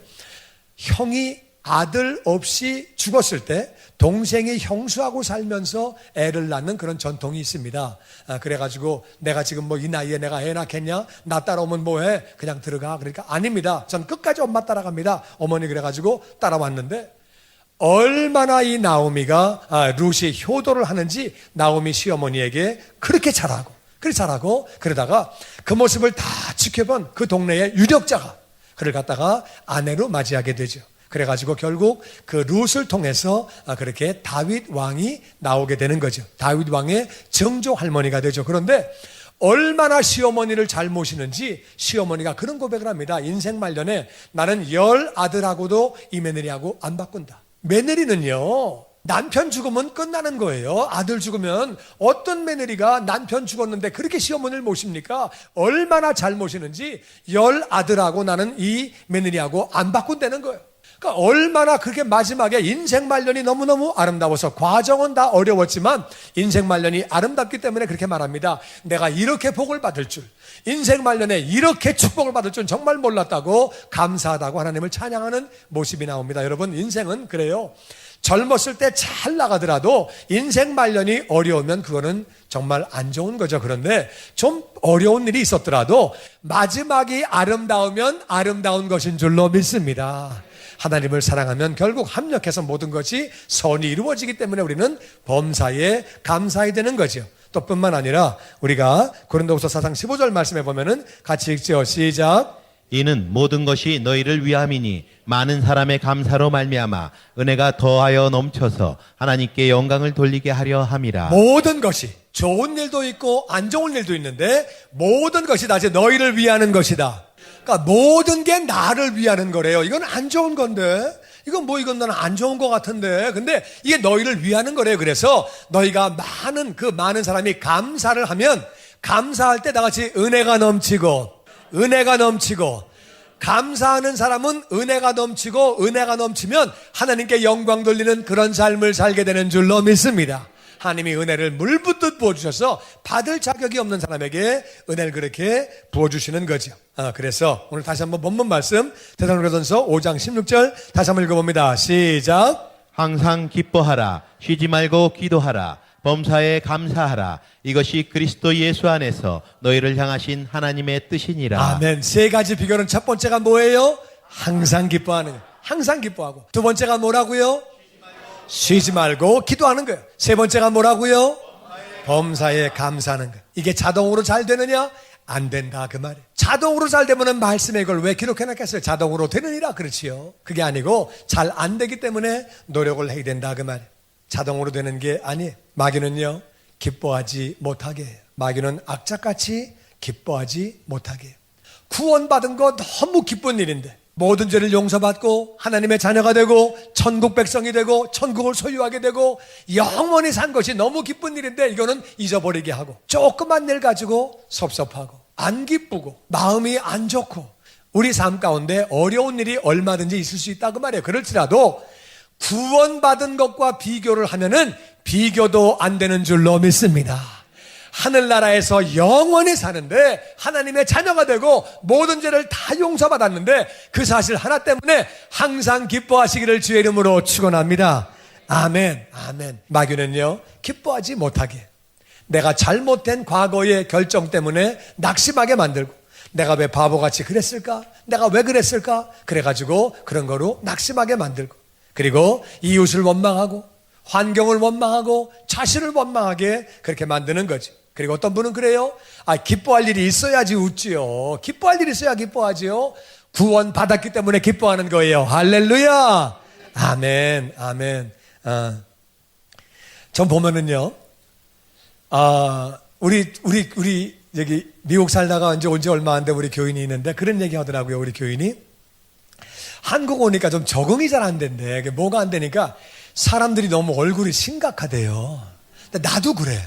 형이 아들 없이 죽었을 때 동생이 형수하고 살면서 애를 낳는 그런 전통이 있습니다. 그래가지고 내가 지금 이 나이에 내가 애 낳겠냐? 나 따라오면 뭐해? 그냥 들어가. 그러니까 아닙니다. 전 끝까지 엄마 따라갑니다. 어머니 그래가지고 따라왔는데 얼마나 이 나오미가 룻이 효도를 하는지 나오미 시어머니에게 그렇게 잘하고 그러다가 그 모습을 다 지켜본 그 동네의 유력자가 그를 갖다가 아내로 맞이하게 되죠. 그래가지고 결국 그 룻을 통해서 그렇게 다윗 왕이 나오게 되는 거죠. 다윗 왕의 정조 할머니가 되죠. 그런데 얼마나 시어머니를 잘 모시는지 시어머니가 그런 고백을 합니다. 인생 말년에 나는 10아들하고도 이 며느리하고 안 바꾼다. 며느리는요, 남편 죽으면 끝나는 거예요. 아들 죽으면 어떤 며느리가 남편 죽었는데 그렇게 시어머니를 모십니까? 얼마나 잘 모시는지 10아들하고 나는 이 며느리하고 안 바꾼다는 거예요. 그러니까 얼마나 그렇게 마지막에 인생 말년이 너무너무 아름다워서 과정은 다 어려웠지만 인생 말년이 아름답기 때문에 그렇게 말합니다. 내가 이렇게 복을 받을 줄, 인생 말년에 이렇게 축복을 받을 줄 정말 몰랐다고 감사하다고 하나님을 찬양하는 모습이 나옵니다. 여러분, 인생은 그래요. 젊었을 때 잘 나가더라도 인생 말년이 어려우면 그거는 정말 안 좋은 거죠. 그런데 좀 어려운 일이 있었더라도 마지막이 아름다우면 아름다운 것인 줄로 믿습니다. 하나님을 사랑하면 결국 합력해서 모든 것이 선이 이루어지기 때문에 우리는 범사에 감사해야 되는 거죠. 또 뿐만 아니라 우리가 고린도후서 4장 15절 말씀해 보면은 같이 읽죠. 시작. 이는 모든 것이 너희를 위함이니 많은 사람의 감사로 말미암아 은혜가 더하여 넘쳐서 하나님께 영광을 돌리게 하려 함이라. 모든 것이 좋은 일도 있고 안 좋은 일도 있는데 모든 것이 다 너희를 위하는 것이다. 그러니까 모든 게 나를 위하는 거래요. 이건 안 좋은 건데, 이건 나는 안 좋은 것 같은데, 근데 이게 너희를 위하는 거래요. 그래서 너희가 많은 사람이 감사를 하면 감사할 때 나같이 은혜가 넘치고 감사하는 사람은 은혜가 넘치면 하나님께 영광 돌리는 그런 삶을 살게 되는 줄로 믿습니다. 하나님이 은혜를 물붓듯 부어주셔서 받을 자격이 없는 사람에게 은혜를 그렇게 부어주시는 거죠. 그래서 오늘 다시 한번 본문 말씀 데살로니가전서 5장 16절 다시 한번 읽어봅니다. 시작. 항상 기뻐하라. 쉬지 말고 기도하라. 범사에 감사하라. 이것이 그리스도 예수 안에서 너희를 향하신 하나님의 뜻이니라. 아멘. 세 가지 비결은 첫 번째가 뭐예요? 항상 기뻐하는 거예요. 항상 기뻐하고. 두 번째가 뭐라고요? 쉬지 말고 기도하는 거예요. 세 번째가 뭐라고요? 범사에 감사하는 거예요. 이게 자동으로 잘 되느냐? 안 된다 그 말이에요. 자동으로 잘 되면 말씀에 이걸 왜 기록해놨겠어요? 자동으로 되느니라 그렇지요. 그게 아니고 잘 안 되기 때문에 노력을 해야 된다 그 말이에요. 자동으로 되는 게 아니에요. 마귀는요, 기뻐하지 못하게 해요. 마귀는 악착같이 기뻐하지 못하게 해요. 구원받은 거 너무 기쁜 일인데 모든 죄를 용서받고 하나님의 자녀가 되고 천국 백성이 되고 천국을 소유하게 되고 영원히 산 것이 너무 기쁜 일인데 이거는 잊어버리게 하고 조그만 일 가지고 섭섭하고 안 기쁘고 마음이 안 좋고 우리 삶 가운데 어려운 일이 얼마든지 있을 수 있다고 말이에요. 그럴지라도 구원받은 것과 비교를 하면은 비교도 안 되는 줄로 믿습니다. 하늘나라에서 영원히 사는데 하나님의 자녀가 되고 모든 죄를 다 용서받았는데 그 사실 하나 때문에 항상 기뻐하시기를 주의 이름으로 축원합니다. 아멘. 아멘. 마귀는요, 기뻐하지 못하게 내가 잘못된 과거의 결정 때문에 낙심하게 만들고 내가 왜 바보같이 그랬을까? 내가 왜 그랬을까? 그래가지고 그런 거로 낙심하게 만들고 그리고 이웃을 원망하고 환경을 원망하고 자신을 원망하게 그렇게 만드는 거죠. 그리고 어떤 분은 그래요. 기뻐할 일이 있어야지 웃지요. 기뻐할 일이 있어야 기뻐하지요. 구원 받았기 때문에 기뻐하는 거예요. 할렐루야. 아멘. 아멘. 전 보면은요. 우리 여기 미국 살다가 이제 온 지 얼마 안 돼 우리 교인이 있는데 그런 얘기 하더라고요. 우리 교인이 한국 오니까 좀 적응이 잘 안 된대. 뭐가 안 되니까 사람들이 너무 얼굴이 심각하대요. 근데 나도 그래.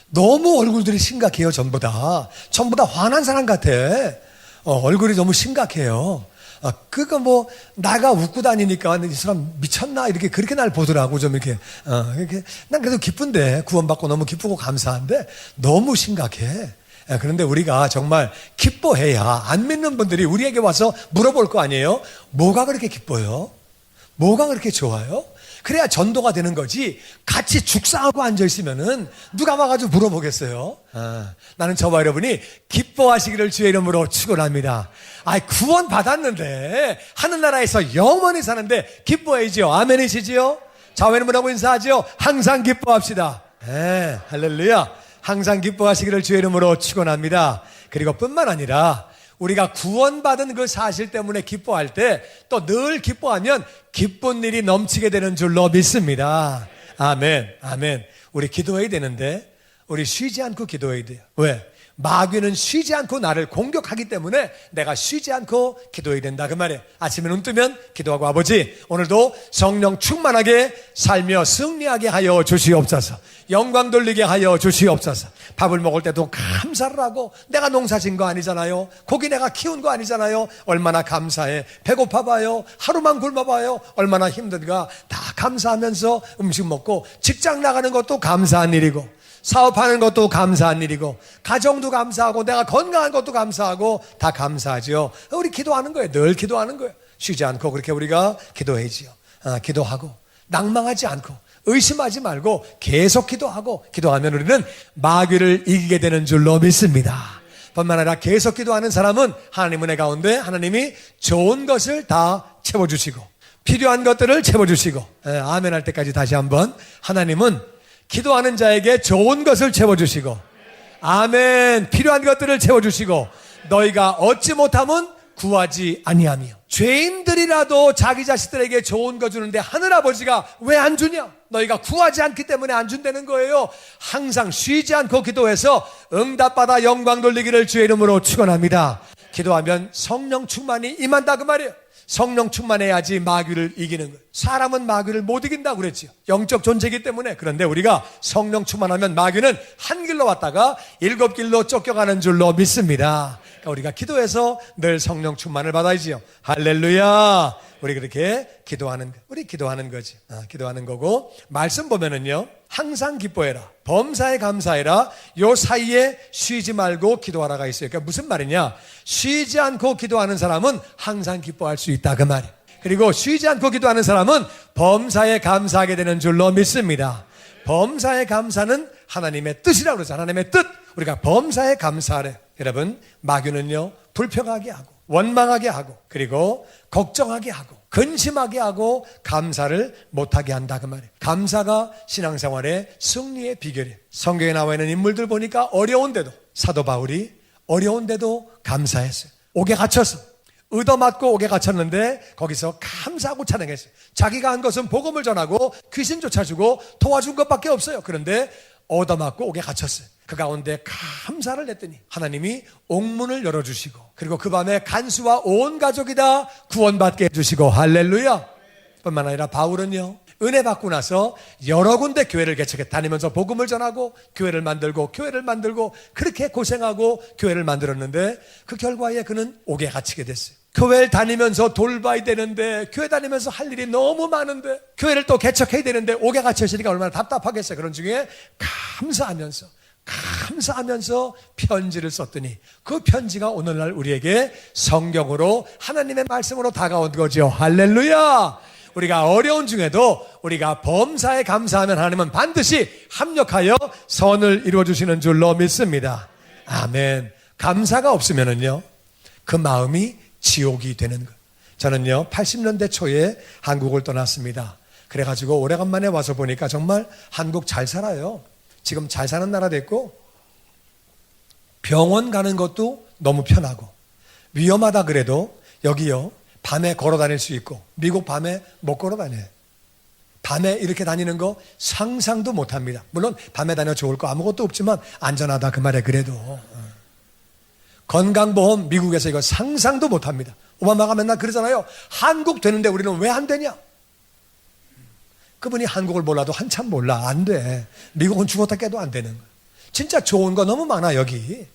너무 얼굴들이 심각해요. 전부 다 화난 사람 같아. 얼굴이 너무 심각해요. 그거 뭐 나가 웃고 다니니까 이 사람 미쳤나 이렇게 그렇게 날 보더라고. 좀 이렇게 이렇게 난 그래도 기쁜데, 구원받고 너무 기쁘고 감사한데 너무 심각해. 그런데 우리가 정말 기뻐해야 안 믿는 분들이 우리에게 와서 물어볼 거 아니에요? 뭐가 그렇게 기뻐요? 뭐가 그렇게 좋아요? 그래야 전도가 되는 거지. 같이 죽상하고 앉아있으면은 누가 와가지고 물어보겠어요? 나는 저와 여러분이 기뻐하시기를 주의 이름으로 축원합니다. 구원 받았는데 하늘나라에서 영원히 사는데 기뻐해야지요. 아멘이시지요? 자회는 뭐라고 인사하지요? 항상 기뻐합시다. 할렐루야. 항상 기뻐하시기를 주의 이름으로 축원합니다. 그리고 뿐만 아니라 우리가 구원받은 그 사실 때문에 기뻐할 때 또 늘 기뻐하면 기쁜 일이 넘치게 되는 줄로 믿습니다. 아멘, 아멘. 우리 기도해야 되는데 우리 쉬지 않고 기도해야 돼요. 왜? 마귀는 쉬지 않고 나를 공격하기 때문에 내가 쉬지 않고 기도해야 된다 그 말이에요. 아침에 눈 뜨면 기도하고, 아버지 오늘도 성령 충만하게 살며 승리하게 하여 주시옵소서. 영광 돌리게 하여 주시옵소서. 밥을 먹을 때도 감사를 하고, 내가 농사진 거 아니잖아요. 고기 내가 키운 거 아니잖아요. 얼마나 감사해. 배고파봐요. 하루만 굶어봐요. 얼마나 힘든가. 다 감사하면서 음식 먹고, 직장 나가는 것도 감사한 일이고, 사업하는 것도 감사한 일이고, 가정도 감사하고, 내가 건강한 것도 감사하고, 다 감사하죠. 우리 기도하는 거예요. 늘 기도하는 거예요. 쉬지 않고 그렇게 우리가 기도해야지요. 기도하고 낭망하지 않고 의심하지 말고 계속 기도하고, 기도하면 우리는 마귀를 이기게 되는 줄로 믿습니다. 뿐만 아니라 계속 기도하는 사람은 하나님 은혜 가운데 하나님이 좋은 것을 다 채워주시고, 필요한 것들을 채워주시고, 아멘 할 때까지 다시 한번, 하나님은 기도하는 자에게 좋은 것을 채워주시고, 아멘, 필요한 것들을 채워주시고, 너희가 얻지 못하면 구하지 아니하며. 죄인들이라도 자기 자식들에게 좋은 거 주는데 하늘아버지가 왜 안 주냐? 너희가 구하지 않기 때문에 안 준다는 거예요. 항상 쉬지 않고 기도해서 응답받아 영광 돌리기를 주의 이름으로 축원합니다. 기도하면 성령 충만이 임한다 그 말이에요. 성령 충만해야지 마귀를 이기는 거예요. 사람은 마귀를 못 이긴다고 그랬죠. 영적 존재이기 때문에. 그런데 우리가 성령 충만하면 마귀는 한 길로 왔다가 7길로 쫓겨가는 줄로 믿습니다. 그러니까 우리가 기도해서 늘 성령 충만을 받아야지요. 할렐루야. 우리 그렇게 기도하는 거, 우리 기도하는 거지. 기도하는 거고, 말씀 보면은요, 항상 기뻐해라, 범사에 감사해라, 요 사이에 쉬지 말고 기도하라가 있어요. 그러니까 무슨 말이냐? 쉬지 않고 기도하는 사람은 항상 기뻐할 수 있다 그 말이에요. 그리고 쉬지 않고 기도하는 사람은 범사에 감사하게 되는 줄로 믿습니다. 범사에 감사는 하나님의 뜻이라고 그러죠. 하나님의 뜻. 우리가 범사에 감사하래. 여러분, 마귀는요, 불평하게 하고 원망하게 하고, 그리고 걱정하게 하고 근심하게 하고 감사를 못하게 한다 그 말이에요. 감사가 신앙생활의 승리의 비결이에요. 성경에 나와 있는 인물들 보니까 어려운데도, 사도 바울이 어려운데도 감사했어요. 옥에 갇혔어. 얻어맞고 옥에 갇혔는데 거기서 감사하고 찬양했어요. 자기가 한 것은 복음을 전하고 귀신 쫓아주고 도와준 것밖에 없어요. 그런데 얻어맞고 옥에 갇혔어요. 그 가운데 감사를 했더니 하나님이 옥문을 열어주시고, 그리고 그 밤에 간수와 온 가족이 다 구원받게 해주시고, 할렐루야. 뿐만 아니라 바울은요, 은혜 받고 나서 여러 군데 교회를 개척해 다니면서 복음을 전하고 교회를 만들고 그렇게 고생하고 교회를 만들었는데 그 결과에 그는 옥에 갇히게 됐어요. 교회를 다니면서 돌봐야 되는데, 교회 다니면서 할 일이 너무 많은데, 교회를 또 개척해야 되는데 옥에 갇혀있으니까 얼마나 답답하겠어요. 그런 중에 감사하면서 편지를 썼더니 그 편지가 오늘날 우리에게 성경으로, 하나님의 말씀으로 다가온 거죠. 할렐루야. 우리가 어려운 중에도 우리가 범사에 감사하면 하나님은 반드시 합력하여 선을 이루어주시는 줄로 믿습니다. 아멘. 감사가 없으면은요, 그 마음이 지옥이 되는 거예요. 저는요, 80년대 초에 한국을 떠났습니다. 그래가지고 오래간만에 와서 보니까 정말 한국 잘 살아요. 지금 잘 사는 나라 됐고, 병원 가는 것도 너무 편하고, 위험하다 그래도 여기요, 밤에 걸어 다닐 수 있고, 미국 밤에 못 걸어 다녀요. 밤에 이렇게 다니는 거 상상도 못 합니다. 물론 밤에 다녀 좋을 거 아무것도 없지만 안전하다 그 말에 그래도. 건강보험 미국에서 이거 상상도 못 합니다. 오바마가 맨날 그러잖아요. 한국 되는데 우리는 왜 안 되냐? 그분이 한국을 몰라도 한참 몰라. 안 돼. 미국은 죽었다 깨도 안 되는 거예요. 진짜 좋은 거 너무 많아 여기.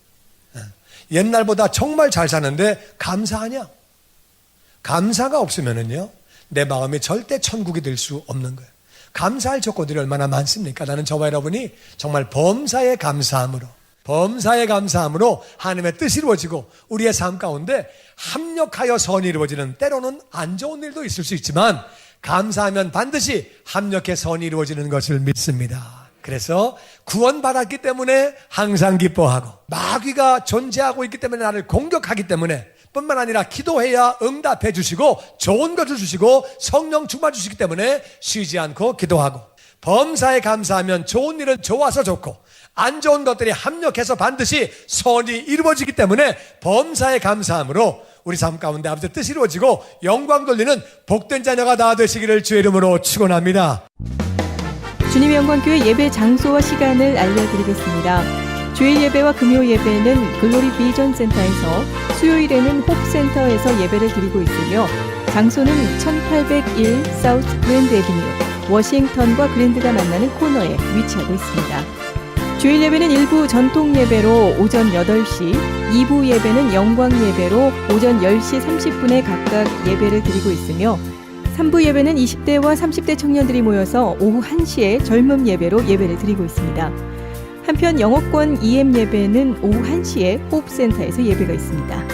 옛날보다 정말 잘 사는데 감사하냐? 감사가 없으면은요, 내 마음이 절대 천국이 될 수 없는 거예요. 감사할 조건들이 얼마나 많습니까? 나는 저와 여러분이 정말 범사에 감사함으로 하나님의 뜻이 이루어지고 우리의 삶 가운데 합력하여 선이 이루어지는, 때로는 안 좋은 일도 있을 수 있지만 감사하면 반드시 합력해 선이 이루어지는 것을 믿습니다. 그래서 구원받았기 때문에 항상 기뻐하고, 마귀가 존재하고 있기 때문에 나를 공격하기 때문에 뿐만 아니라 기도해야 응답해 주시고 좋은 것을 주시고 성령 충만 주시기 때문에 쉬지 않고 기도하고, 범사에 감사하면 좋은 일은 좋아서 좋고 안 좋은 것들이 합력해서 반드시 선이 이루어지기 때문에 범사에 감사함으로 우리 삶 가운데 아버지의 뜻이 이루어지고 영광 돌리는 복된 자녀가 다 되시기를 주의 이름으로 축원합니다. 주님의 영광교회 예배 장소와 시간을 알려드리겠습니다. 주일 예배와 금요 예배는 글로리 비전 센터에서, 수요일에는 홉센터에서 예배를 드리고 있으며, 장소는 1801 사우스 그랜드 애비뉴, 워싱턴과 그랜드가 만나는 코너에 위치하고 있습니다. 주일 예배는 일부 전통 예배로 오전 8시, 2부 예배는 영광 예배로 오전 10시 30분에 각각 예배를 드리고 있으며, 3부 예배는 20대와 30대 청년들이 모여서 오후 1시에 젊음 예배로 예배를 드리고 있습니다. 한편 영어권 EM 예배는 오후 1시에 호흡센터에서 예배가 있습니다.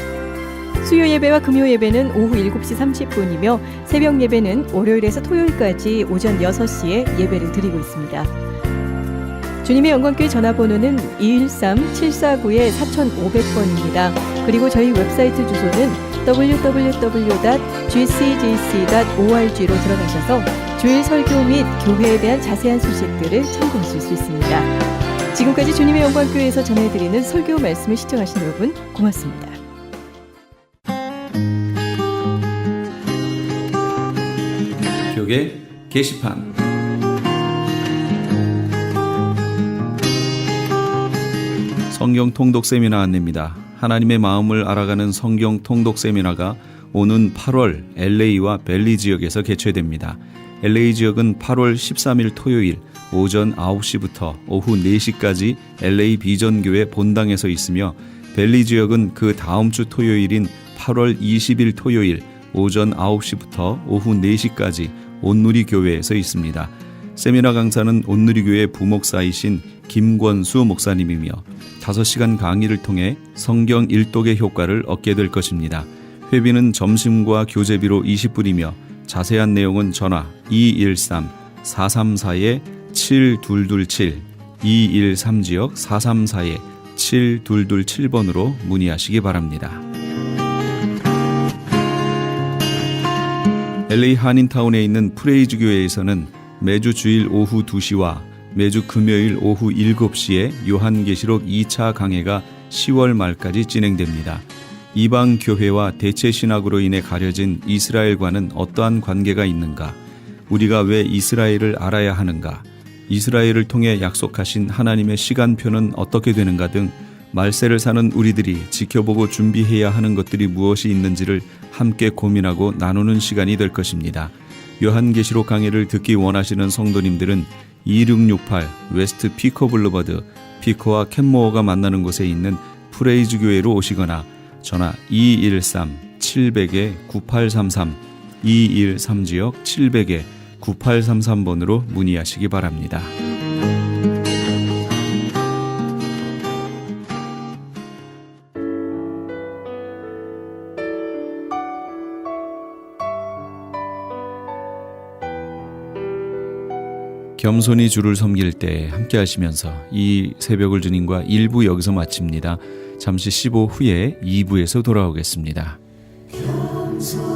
수요 예배와 금요 예배는 오후 7시 30분이며 새벽 예배는 월요일에서 토요일까지 오전 6시에 예배를 드리고 있습니다. 주님의 영광교회 전화번호는 213-749-4500번입니다. 그리고 저희 웹사이트 주소는 www.gcjc.org로 들어가셔서 주일 설교 및 교회에 대한 자세한 소식들을 참고하실 수 있습니다. 지금까지 주님의 영광교회에서 전해드리는 설교 말씀을 시청하신 여러분 고맙습니다. 교계 게시판. 성경 통독 세미나 안내입니다. 하나님의 마음을 알아가는 성경 통독 세미나가 오는 8월 LA와 벨리 지역에서 개최됩니다. LA 지역은 8월 13일 토요일 오전 9시부터 오후 4시까지 LA 비전교회 본당에서 있으며, 벨리 지역은 그 다음 주 토요일인 8월 20일 토요일 오전 9시부터 오후 4시까지 온누리교회에서 있습니다. 세미나 강사는 온누리교회 부목사이신 김권수 목사님이며 5시간 강의를 통해 성경 일독의 효과를 얻게 될 것입니다. 회비는 점심과 교재비로 20불이며 자세한 내용은 전화 213-434-7227 213지역 434-7227번으로 문의하시기 바랍니다. LA 한인타운에 있는 프레이즈 교회에서는 매주 주일 오후 2시와 매주 금요일 오후 7시에 요한계시록 2차 강해가 10월 말까지 진행됩니다. 이방 교회와 대체 신학으로 인해 가려진 이스라엘과는 어떠한 관계가 있는가? 우리가 왜 이스라엘을 알아야 하는가? 이스라엘을 통해 약속하신 하나님의 시간표는 어떻게 되는가 등 말세를 사는 우리들이 지켜보고 준비해야 하는 것들이 무엇이 있는지를 함께 고민하고 나누는 시간이 될 것입니다. 요한계시록 강해를 듣기 원하시는 성도님들은 2668 웨스트 피커 블루버드, 피커와 캔모어가 만나는 곳에 있는 프레이즈 교회로 오시거나 전화 213-700-9833 213지역 700-9833번으로 문의하시기 바랍니다. 겸손히 주를 섬길 때 함께 하시면서 이 새벽을 주님과 1부 여기서 마칩니다. 잠시 15 후에 2부에서 돌아오겠습니다. 겸손